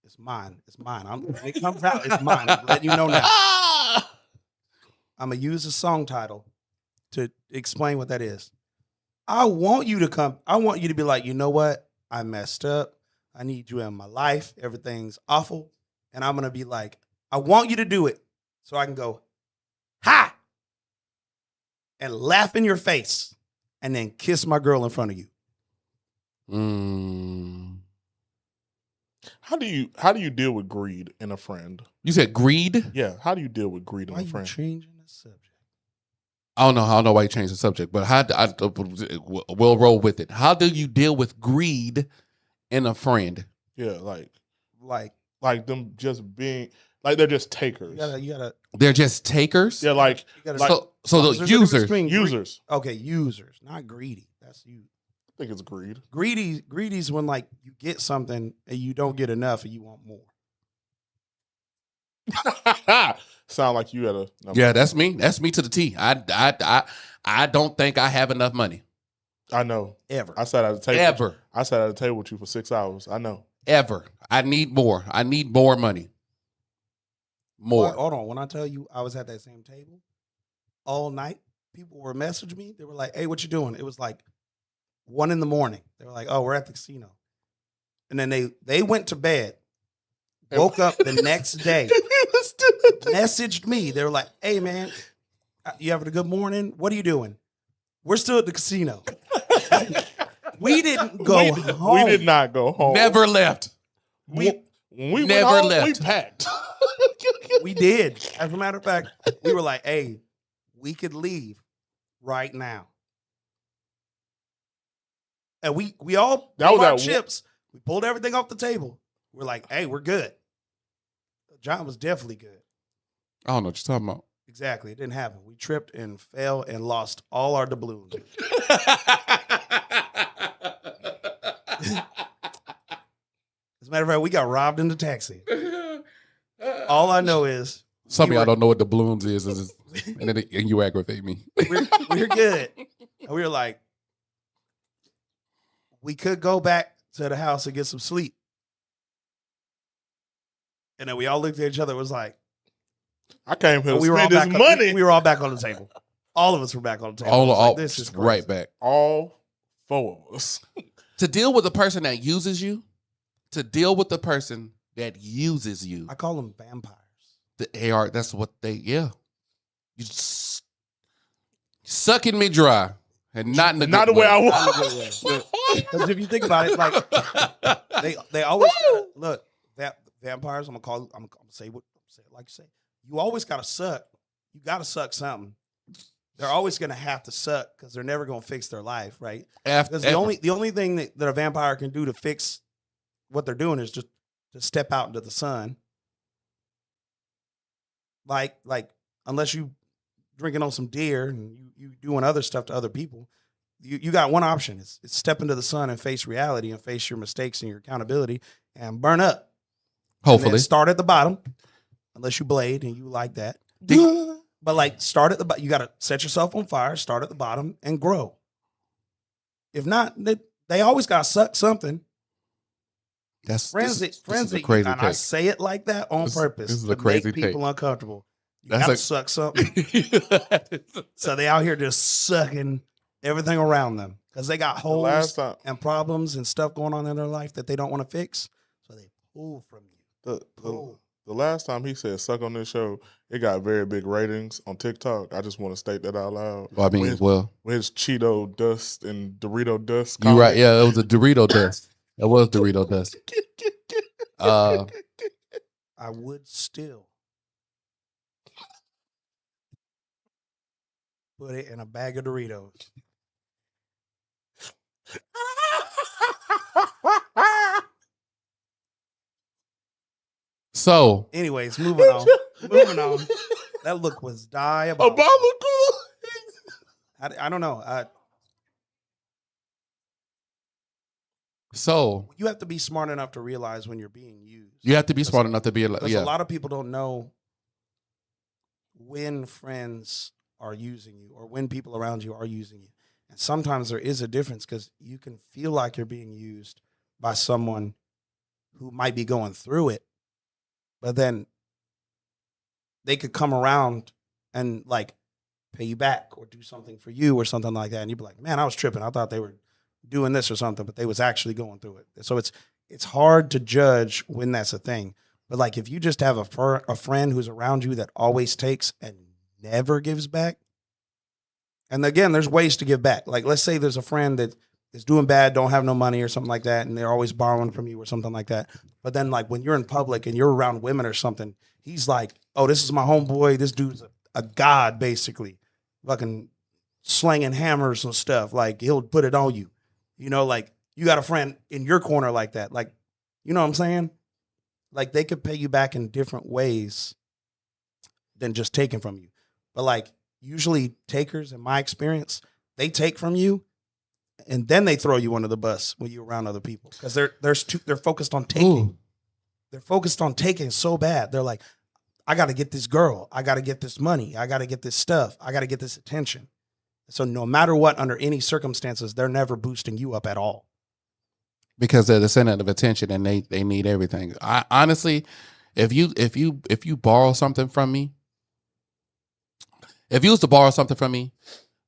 it's mine. When it comes out, it's mine. I'm letting you know now. I'm gonna use a song title to explain what that is. I want you to be like, you know what? I messed up. I need you in my life. Everything's awful. And I'm gonna be like, I want you to do it so I can go, ha! And laugh in your face and then kiss my girl in front of you. How do you deal with greed in a friend? You said greed? Yeah, how do you deal with greed in Why a you friend? changing the subject? I don't know why you changed the subject, but we'll roll with it. How do you deal with greed in a friend? Yeah, Like them just being like they're just takers. you gotta They're just takers? Yeah, like you gotta like- So the There's a difference users. between users. Okay, users, not greedy. That's you. I think it's greed. Greedy's when like you get something and you don't get enough and you want more. Sound like you had a Yeah, that's me. That's me to the T. I don't think I have enough money. I know. Ever. I sat at a table. Ever. I sat at a table with you for 6 hours. I know. Ever. I need more. I need more money. More. Hold on. When I tell you I was at that same table all night, people were messaging me. They were like, hey, what you doing? It was like 1 a.m. They were like, oh, we're at the casino. And then they went to bed, woke up the next day, messaged me. They were like, hey, man, you having a good morning? What are you doing? We're still at the casino. We didn't go home. We did not go home. Never left. When we never went home, left. We packed. We did. As a matter of fact, we were like, hey, we could leave right now. And we all That was our at chips. We pulled everything off the table. We're like, hey, we're good. John was definitely good. I don't know what you're talking about. Exactly. It didn't happen. We tripped and fell and lost all our doubloons. As a matter of fact, we got robbed in the taxi. All I know is Some of y'all don't know what the balloons is and you aggravate me. we're good. And we were like, we could go back to the house and get some sleep. And then we all looked at each other and was like, I came here to we were all spend back this money. we were all back on the table. All of us were back on the table. I was like, this is crazy. right back. All 4 of us. To deal with the person that uses you, to deal with the person that uses you. I call them vampires. They are. That's what they. Yeah. You sucking me dry, and not in the Not good the way way. I want. Because if you think about it, like they always look vampires. I'm gonna say it like you say. You always gotta suck. You gotta suck something. They're always gonna have to suck because they're never gonna fix their life, right? Because the only thing that a vampire can do to fix what they're doing is just to step out into the sun. Like unless you drinking on some deer and you doing other stuff to other people, you got one option. It's step into the sun and face reality and face your mistakes and your accountability and burn up. Hopefully. Start at the bottom, unless you blade and you like that. But like start at the bottom. You got to set yourself on fire, start at the bottom and grow. If not, they always got to suck something. That's Friends this that is a you, crazy and take. I say it like that on purpose this is a to crazy make people take. uncomfortable. You That's got to a- suck something. So they out here just sucking everything around them because they got holes last time- and problems and stuff going on in their life that they don't want to fix. So they pull from you. The last time he said suck on this show, it got very big ratings on TikTok. I just want to state that out loud. Well, I mean, When his Cheeto dust and Dorito dust. you're right. comment. Yeah, it was a Dorito dust. It was Dorito dust. I would still put it in a bag of Doritos. So Anyways, moving on. Moving on. That look was diabolical. I don't know. So You have to be smart enough to realize when you're being used. you have to be smart enough to be Because yeah. a lot of people don't know when friends are using you or when people around you are using you. And sometimes there is a difference because you can feel like you're being used by someone who might be going through it, but then they could come around and like pay you back or do something for you or something like that. And you'd be like, man, I was tripping. I thought they were doing this or something, but they was actually going through it. So it's hard to judge when that's a thing. But like if you just have a friend who's around you that always takes and never gives back, and again, there's ways to give back. Like let's say there's a friend that is doing bad, don't have no money or something like that, and they're always borrowing from you or something like that. But then like when you're in public and you're around women or something, he's like, oh, this is my homeboy. This dude's a god, basically. Fucking slinging hammers and stuff. Like he'll put it on you. You know, like you got a friend in your corner like that. Like, you know what I'm saying? Like they could pay you back in different ways than just taking from you. But like usually takers, in my experience, they take from you and then they throw you under the bus when you're around other people. Because they're focused on taking. Ooh. They're focused on taking so bad. They're like, I got to get this girl. I got to get this money. I got to get this stuff. I got to get this attention. So no matter what, under any circumstances, they're never boosting you up at all. Because they're the center of attention and they need everything. I honestly, if you borrow something from me, if you was to borrow something from me,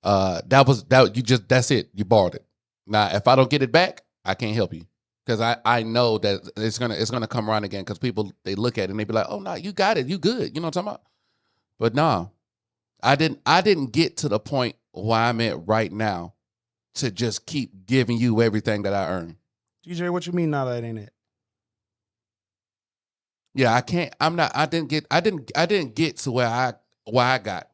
that's it. You borrowed it. Now, if I don't get it back, I can't help you because I know that it's gonna come around again because people they look at it and they be like, oh no, you got it, you good, you know what I'm talking about? But no, I didn't get to the point where I'm at right now to just keep giving you everything that I earn. DJ, what you mean now that ain't it? Yeah, I can't. I didn't get to where I got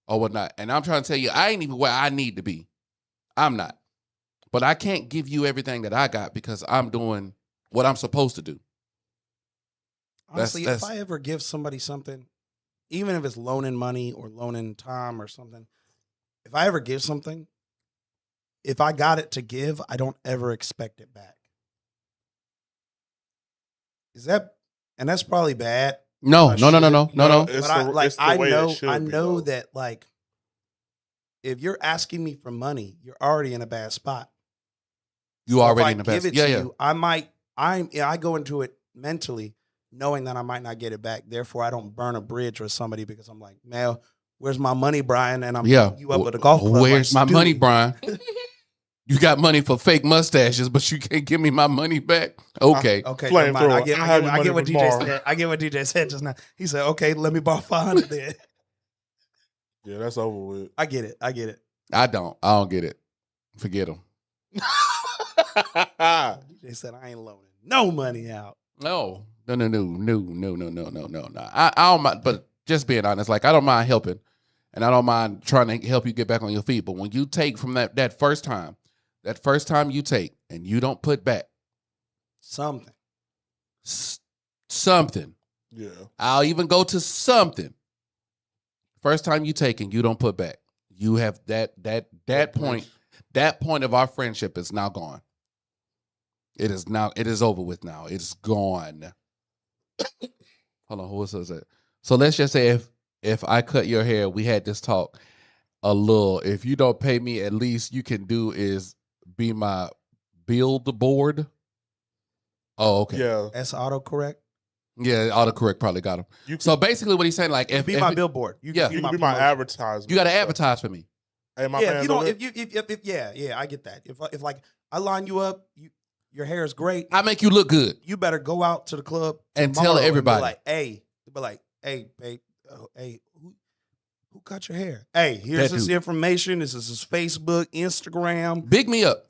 or whatnot. And I'm trying to tell you, I ain't even where I need to be. I'm not. But I can't give you everything that I got because I'm doing what I'm supposed to do. Honestly, if I ever give somebody something, even if it's loaning money or loaning time or something, if I ever give something, if I got it to give, I don't ever expect it back. And that's probably bad. No. It's But it's the way it should I be, know though. that like, if you're asking me for money, you're already in a bad spot. You So already if in the I give best. it Yeah, to yeah. you, I go into it mentally knowing that I might not get it back. Therefore, I don't burn a bridge with somebody because I'm like, man, where's my money, Brian? And I'm Yeah. hitting you up at the golf club. Where's like, my money, dude. Brian? You got money for fake mustaches, but you can't give me my money back. Okay. Okay, Flame never mind. thrower. I get what for DJ tomorrow. said. I get what DJ said just now. He said, okay, let me borrow 500 then. Yeah, that's over with. I get it. I don't get it. Forget them. DJ said, I ain't loaning no money out. No. I don't mind, but just being honest, like I don't mind helping, and I don't mind trying to help you get back on your feet. But when you take from that first time you take and you don't put back Something. something, Yeah. I'll even go to something. First time you take and you don't put back, you have that point. That point of our friendship is now gone. It is over with now. It's gone. Hold on, who says that? So let's just say if I cut your hair, we had this talk a little. If you don't pay me, at least you can do is be my billboard. Oh, okay. Yeah. That's autocorrect. Yeah, autocorrect probably got him. So basically what he's saying, like if Be my billboard. You can be my advertisement. you gotta advertise for me. Hey, my Yeah, if fans you don't, over if I get that. If like I line you up, your hair is great. I make you look good. You better go out to the club And tomorrow tell everybody. be like, hey, babe, hey, who cut your hair? Hey, here's That this dude. information. This is his Facebook, Instagram. Big me up.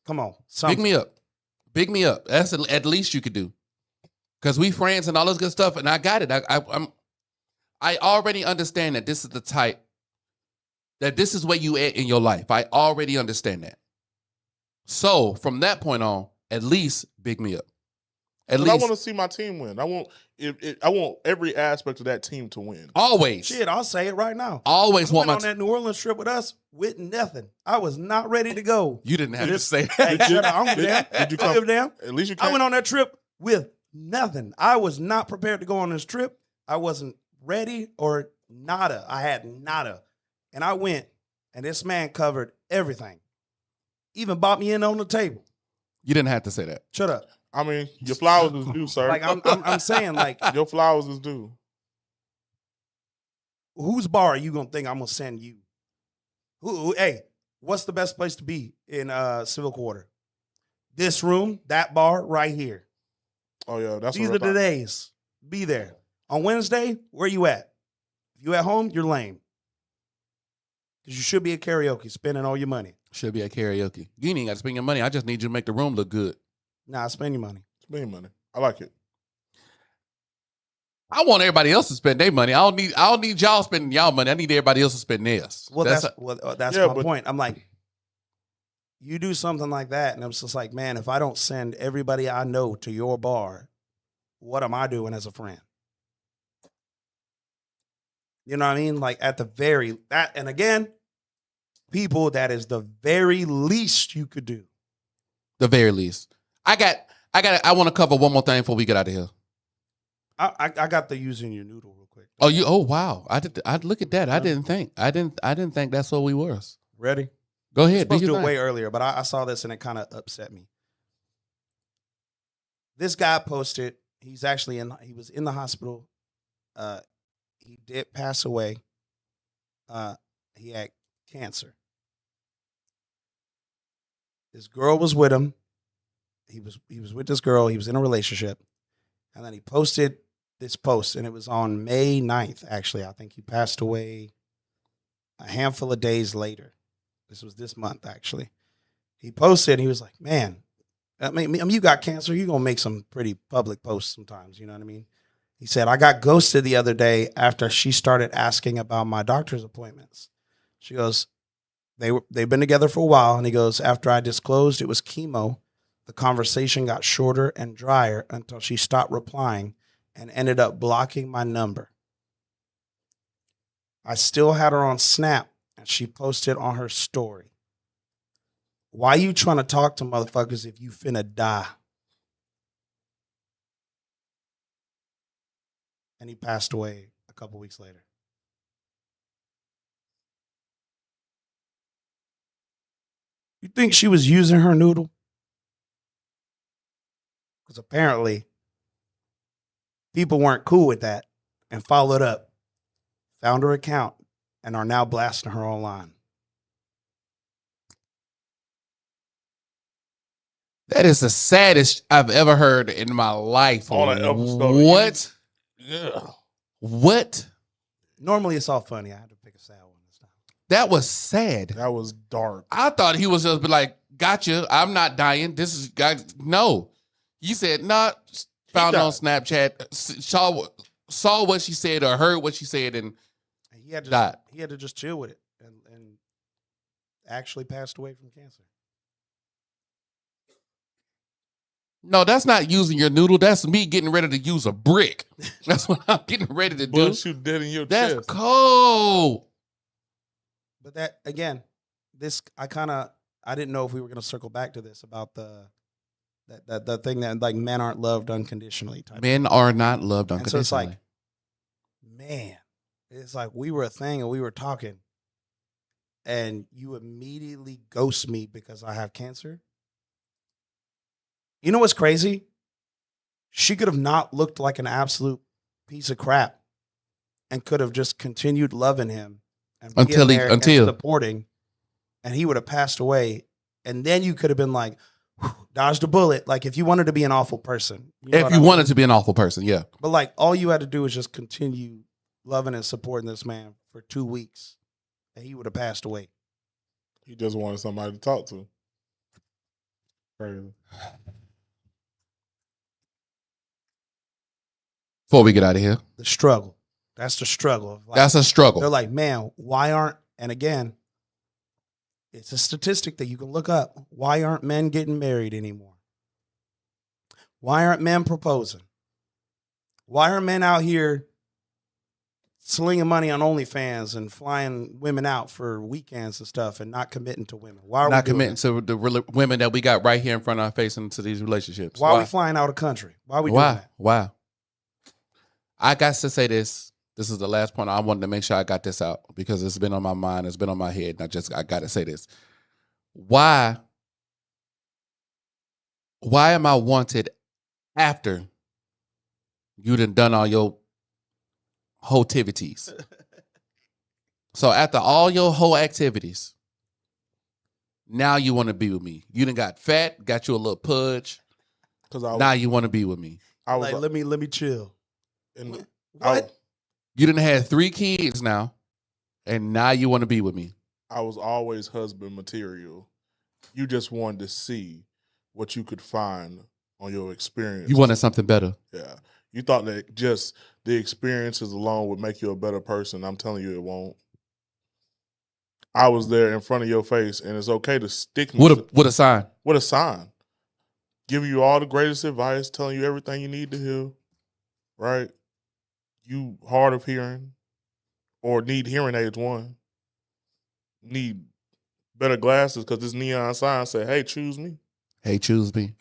Come on, Big something. me up. Big me up. That's at least you could do. Because we friends and all this good stuff, and I got it. I already understand that this is the type, that this is where you at in your life. I already understand that. So from that point on, at least big me up. At I least want to see my team win. I want every aspect of that team to win. always. Shit, I'll say it right now. Always I want went my on that New Orleans trip with us with nothing. I was not ready to go. You didn't have to say Hey, that. shut up. I don't give a damn. Did you I don't give a damn. At least you I can't. went on that trip with nothing. I was not prepared to go on this trip. I wasn't ready or nada. I had nada. And I went, and this man covered everything. Even bought me in on the table. You didn't have to say that. Shut up. I mean, your flowers is due, sir. Like I'm saying, like, Your flowers is due. whose bar are you gonna think I'm gonna send you? Hey, what's the best place to be in Civil Quarter? This room, that bar, right here. Oh yeah, that's These what are the days. Be there. On Wednesday, where you at? If you at home, you're lame. Because you should be at karaoke spending all your money. Should be at karaoke. You ain't even got to spend your money. I just need you to make the room look good. Nah, spend your money. Spend money. I like it. I want everybody else to spend their money. I don't need y'all spending y'all money. I need everybody else to spend theirs. Well, that's Yeah, my but- point. I'm like, you do something like that, and I'm just like, man, if I don't send everybody I know to your bar, what am I doing as a friend? You know what I mean? Like at the very that, and again, people, that is the very least you could do. The very least. I want to cover one more thing before we get out of here. I got the using your noodle real quick. Oh wow. I'd look at that. I didn't think that's what we were. Ready? Go I ahead. was supposed to do your it thing. way earlier, but I saw this and it kind of upset me. This guy posted, he was in the hospital. He did pass away. He had cancer. This girl was with him. He was with this girl. He was in a relationship. And then he posted this post, and it was on May 9th, actually. I think he passed away a handful of days later. This was this month, actually. He posted, and he was like, man, I mean, you got cancer. You're going to make some pretty public posts sometimes. You know what I mean? He said, I got ghosted the other day after she started asking about my doctor's appointments. She goes, they've been together for a while, and he goes, after I disclosed it was chemo, the conversation got shorter and drier until she stopped replying and ended up blocking my number. I still had her on Snap, and she posted on her story, "Why you trying to talk to motherfuckers if you finna die?" And he passed away a couple weeks later. You think she was using her noodle? Because apparently people weren't cool with that and followed up, found her account, and are now blasting her online. That is the saddest I've ever heard in my life. All that episode. What? Yeah. What? Normally it's all funny. I had to pick a sad one this time. That was sad. That was dark. I thought he was just be like, gotcha, I'm not dying. This is, no. You said, not found on Snapchat, saw what she said or heard what she said and He had to died. He had to just chill with it and actually passed away from cancer. No, that's not using your noodle. That's me getting ready to use a brick. That's what I'm getting ready to do. But you dead in your That's chest. cold. But that again, this I didn't know if we were going to circle back to this about the thing that like men aren't loved unconditionally type. Men are not loved And so unconditionally. it's like, man, it's like we were a thing and we were talking, and you immediately ghost me because I have cancer. You know what's crazy? She could have not looked like an absolute piece of crap and could have just continued loving him and until supporting, and he would have passed away. And then you could have been like, dodged a bullet. Like if you wanted to be an awful person. If you wanted to be an awful person, yeah. But like all you had to do was just continue loving and supporting this man for 2 weeks, and he would have passed away. He just wanted somebody to talk to. Crazy. Before we get out of here. The struggle. That's the struggle. Like, That's a struggle. they're like, man, why aren't, and again, it's a statistic that you can look up. Why aren't men getting married anymore? Why aren't men proposing? Why are men out here slinging money on OnlyFans and flying women out for weekends and stuff and not committing to women? Why are not we doing committing to the women that we got right here in front of our face into these relationships? Why are we flying out of country? Why are we doing that? Why? I got to say this. This is the last point. I wanted to make sure I got this out because it's been on my mind. It's been on my head. And I got to say this. Why am I wanted after you done all your whole activities? So after all your whole activities, now you want to be with me. You done got fat, got you a little pudge. Now you want to be with me. I was Like, let me chill. and What? You done had 3 kids now, and now you want to be with me. I was always husband material. You just wanted to see what you could find on your experience. You wanted something better. Yeah. You thought that just the experiences alone would make you a better person. I'm telling you it won't. I was there in front of your face, and it's okay to stick me. What a sign. What a sign. Giving you all the greatest advice, telling you everything you need to hear, right? You hard of hearing or need hearing aids, one. Need better glasses because this neon sign said, hey, choose me. Hey, choose me.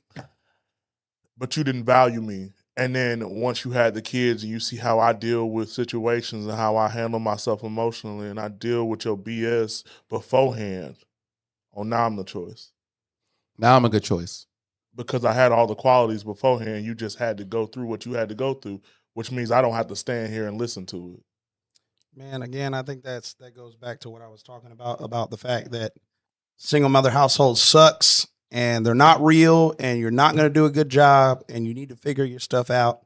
But you didn't value me. And then once you had the kids and you see how I deal with situations and how I handle myself emotionally and I deal with your BS beforehand, oh, now I'm the choice. Now I'm a good choice. Because I had all the qualities beforehand, you just had to go through what you had to go through, which means I don't have to stand here and listen to it. Man, again, I think that goes back to what I was talking about the fact that single mother household sucks and they're not real and you're not going to do a good job and you need to figure your stuff out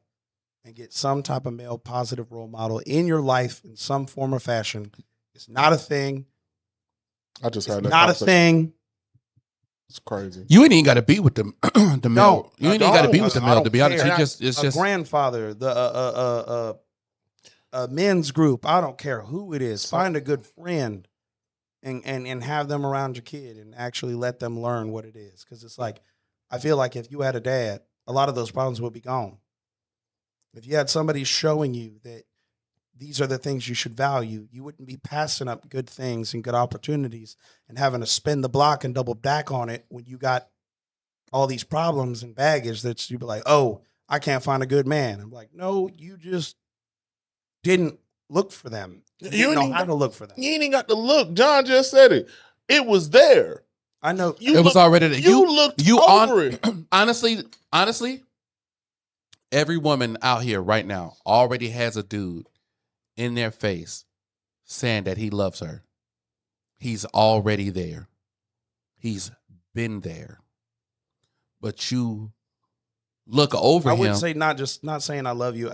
and get some type of male positive role model in your life in some form or fashion. It's not a thing. I just had that Not a thing. It's crazy. You ain't even got to be with the male. No, you ain't even got to be with the male, to be honest. It's a just grandfather, a men's group. I don't care who it is. Find a good friend and have them around your kid and actually let them learn what it is. Because it's like, I feel like if you had a dad, a lot of those problems would be gone. If you had somebody showing you that these are the things you should value, you wouldn't be passing up good things and good opportunities and having to spin the block and double back on it when you got all these problems and baggage that you'd be like, oh, I can't find a good man. I'm like, no, you just didn't look for them. You didn't know how to look for them. You ain't even got to look. John just said it. It was there. I know. It was already there. You looked over it. Honestly, every woman out here right now already has a dude in their face saying that he loves her. He's already there. He's been there. But you look over him. I would say not saying I love you.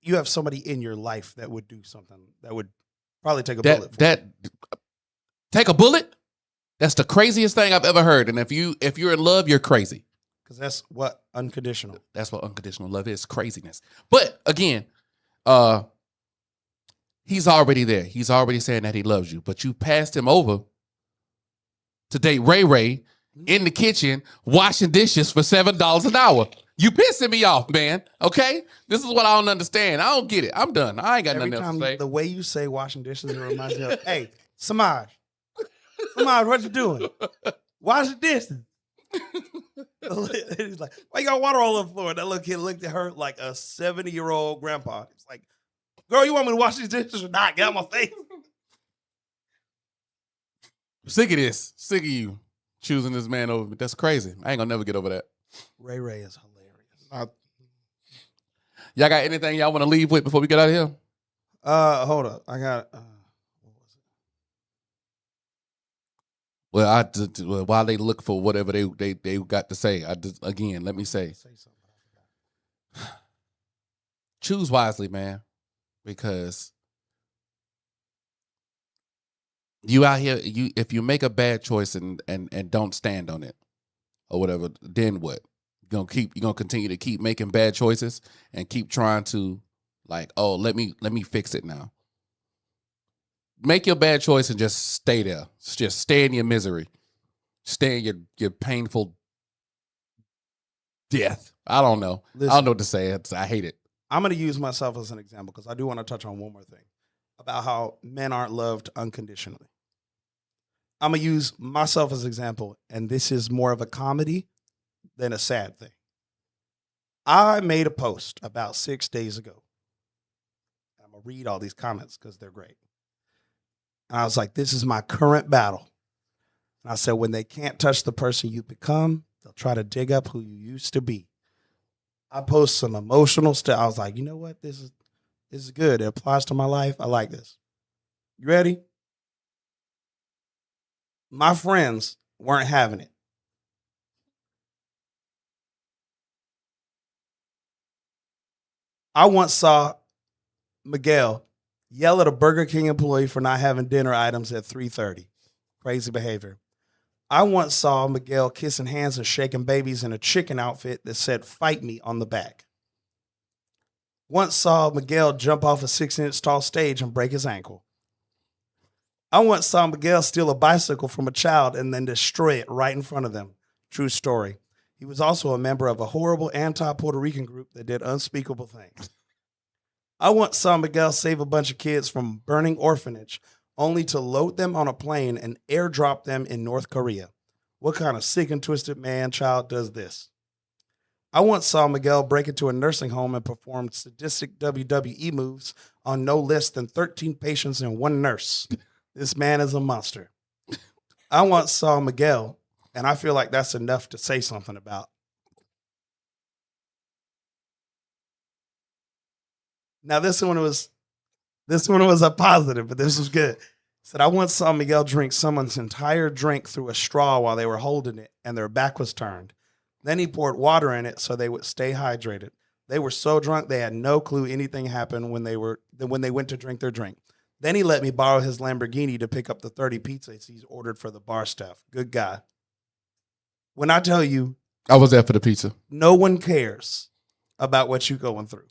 You have somebody in your life that would do something that would probably take a bullet. Take a bullet? That's the craziest thing I've ever heard. And if you're in love, you're crazy. Because that's what unconditional. That's what unconditional love is, craziness. But again, he's already there. He's already saying that he loves you. But you passed him over to date Ray Ray in the kitchen washing dishes for $7 an hour. You pissing me off, man. Okay? This is what I don't understand. I don't get it. I'm done. I ain't got Every nothing else time to say. the way you say washing dishes, it reminds me of, hey, Samaj, what you doing? Wash the dishes. He's like, why you got water all over the floor? And that little kid looked at her like a 70-year-old grandpa. It's like, girl, you want me to wash these dishes or not? Get out my face. Sick of this. Sick of you choosing this man over me. That's crazy. I ain't gonna never get over that. Ray Ray is hilarious. Y'all got anything y'all want to leave with before we get out of here? Hold up. I got what was it? Well, while they look for whatever they got to say, again, let me say something. I forgot. choose wisely, man, because you out here, if you make a bad choice and don't stand on it or whatever, then what? You're gonna continue to keep making bad choices and keep trying to like, oh, let me fix it now. Make your bad choice and just stay there. Just stay in your misery. Stay in your painful death. I don't know. Listen, I don't know what to say. I hate it. I'm going to use myself as an example because I do want to touch on one more thing about how men aren't loved unconditionally. I'm going to use myself as an example, and this is more of a comedy than a sad thing. I made a post about 6 days ago. I'm going to read all these comments because they're great. And I was like, this is my current battle. And I said, when they can't touch the person you become, they'll try to dig up who you used to be. I post some emotional stuff. I was like, you know what? This is good. It applies to my life. I like this. You ready? My friends weren't having it. I once saw Miguel yell at a Burger King employee for not having dinner items at 3:30. Crazy behavior. I once saw Miguel kissing hands and shaking babies in a chicken outfit that said, "Fight me" on the back. Once saw Miguel jump off a 6-inch tall stage and break his ankle. I once saw Miguel steal a bicycle from a child and then destroy it right in front of them. True story. He was also a member of a horrible anti-Puerto Rican group that did unspeakable things. I once saw Miguel save a bunch of kids from a burning orphanage only to load them on a plane and airdrop them in North Korea. What kind of sick and twisted man-child does this? I once saw Miguel break into a nursing home and perform sadistic WWE moves on no less than 13 patients and one nurse. This man is a monster. I once saw Miguel, and I feel like that's enough to say something about. Now this one was a positive, but this was good. Said, I once saw Miguel drink someone's entire drink through a straw while they were holding it and their back was turned. Then he poured water in it so they would stay hydrated. They were so drunk they had no clue anything happened when they went to drink their drink. Then he let me borrow his Lamborghini to pick up the 30 pizzas he's ordered for the bar staff. Good guy. When I tell you, I was there for the pizza. no one cares about what you're going through.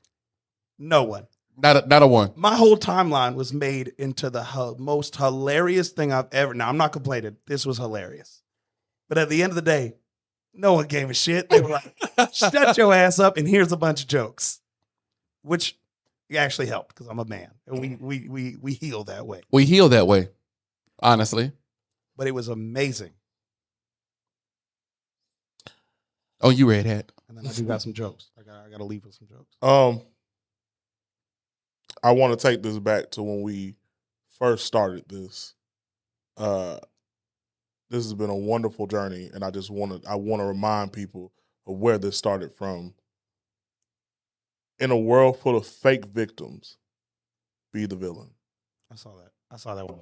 No one. Not a one. My whole timeline was made into the most hilarious thing I've ever. Now, I'm not complaining. This was hilarious. But at the end of the day, no one gave a shit. They were like, shut your ass up, and here's a bunch of jokes. Which actually helped because I'm a man. And we heal that way. We heal that way, honestly. But it was amazing. Oh, you read that. And then I do got some jokes. I got to leave with some jokes. I want to take this back to when we first started this. This has been a wonderful journey, and I want to remind people of where this started from. In a world full of fake victims, be the villain. I saw that one.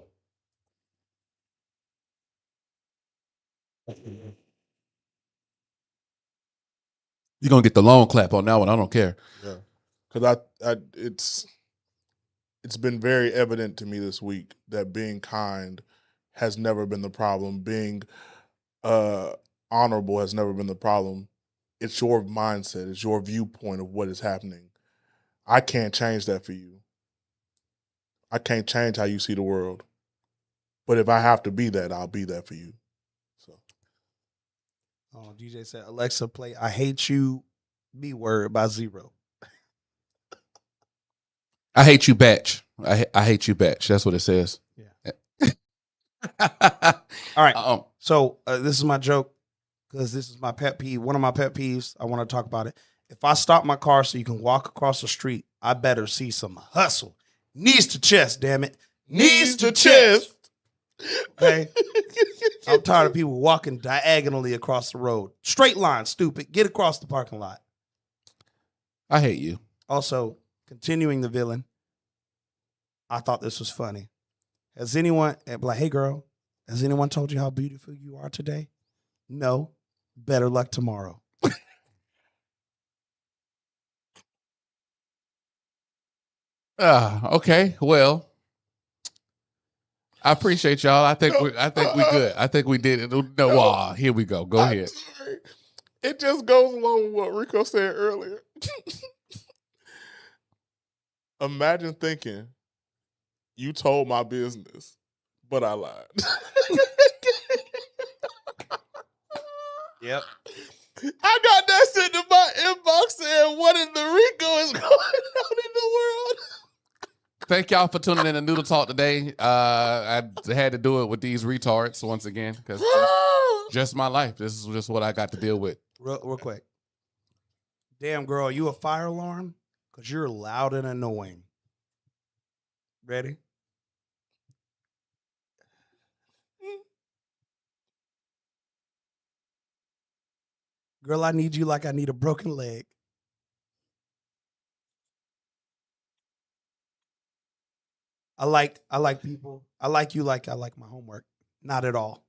You're gonna get the long clap on that one. I don't care. Yeah, because it's been very evident to me this week that being kind has never been the problem. Being honorable has never been the problem. It's your mindset. It's your viewpoint of what is happening. I can't change that for you. I can't change how you see the world. But if I have to be that, I'll be that for you. So. Oh, DJ said, Alexa, play I Hate You, B Word by Zero. I hate you, batch. I hate you, batch. That's what it says. Yeah. All right. So this is my joke because this is my pet peeve. One of my pet peeves. I want to talk about it. If I stop my car so you can walk across the street, I better see some hustle. Knees to chest, damn it. Knees to chest. Okay. I'm tired of people walking diagonally across the road. Straight line, stupid. Get across the parking lot. I hate you. Also, continuing the villain, I thought this was funny. Has anyone, like, hey girl, has anyone told you how beautiful you are today? No. Better luck tomorrow. Okay. Well, I appreciate y'all. I think we good. I think we did it. No, here we go. Go ahead. Sorry. It just goes along with what Rico said earlier. Imagine thinking you told my business, but I lied. Yep. I got that sitting in my inbox saying, what in the Rico is going on in the world? Thank y'all for tuning in to Noodle Talk today. I had to do it with these retards once again because just my life. This is just what I got to deal with. Real quick. Damn, girl, you a fire alarm? Because you're loud and annoying. Ready? Girl, I need you like I need a broken leg. I like people. I like you like I like my homework. Not at all.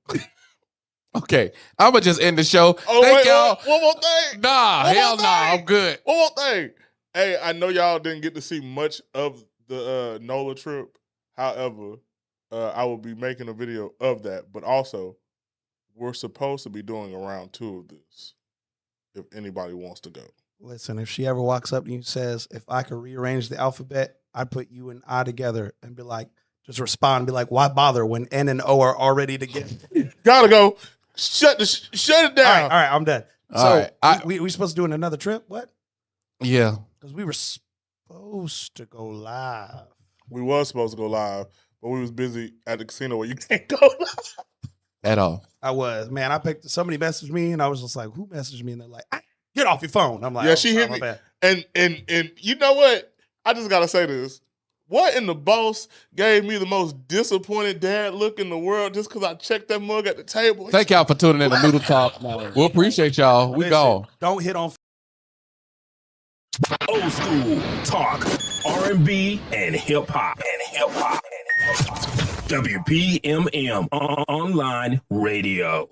Okay, I'm gonna just end the show. Oh, Thank wait, y'all. one more thing. Nah, One hell more nah, thing. I'm good. One more thing. Hey, I know y'all didn't get to see much of the NOLA trip. However, I will be making a video of that. But also, we're supposed to be doing a round 2 of this. If anybody wants to go. Listen, if she ever walks up to you and says, if I could rearrange the alphabet, I'd put you and I together and be like, just respond and be like, why bother when N and O are already together? Gotta go. Shut it down. All right, I'm done. All right, we supposed to do another trip? What? Yeah. Because we were supposed to go live. We was supposed to go live, but we was busy at the casino where you can't go live. At all. I was. Man, somebody messaged me and I was just like, who messaged me? And they're like, get off your phone. I'm like, yeah, she hit me. Bad. And you know what? I just gotta say this. What in the boss gave me the most disappointed dad look in the world just because I checked that mug at the table? Thank y'all for tuning in to Noodle Talk. We appreciate y'all. We gone. Don't hit on Old school talk, R&B, and hip hop. WPMM online radio.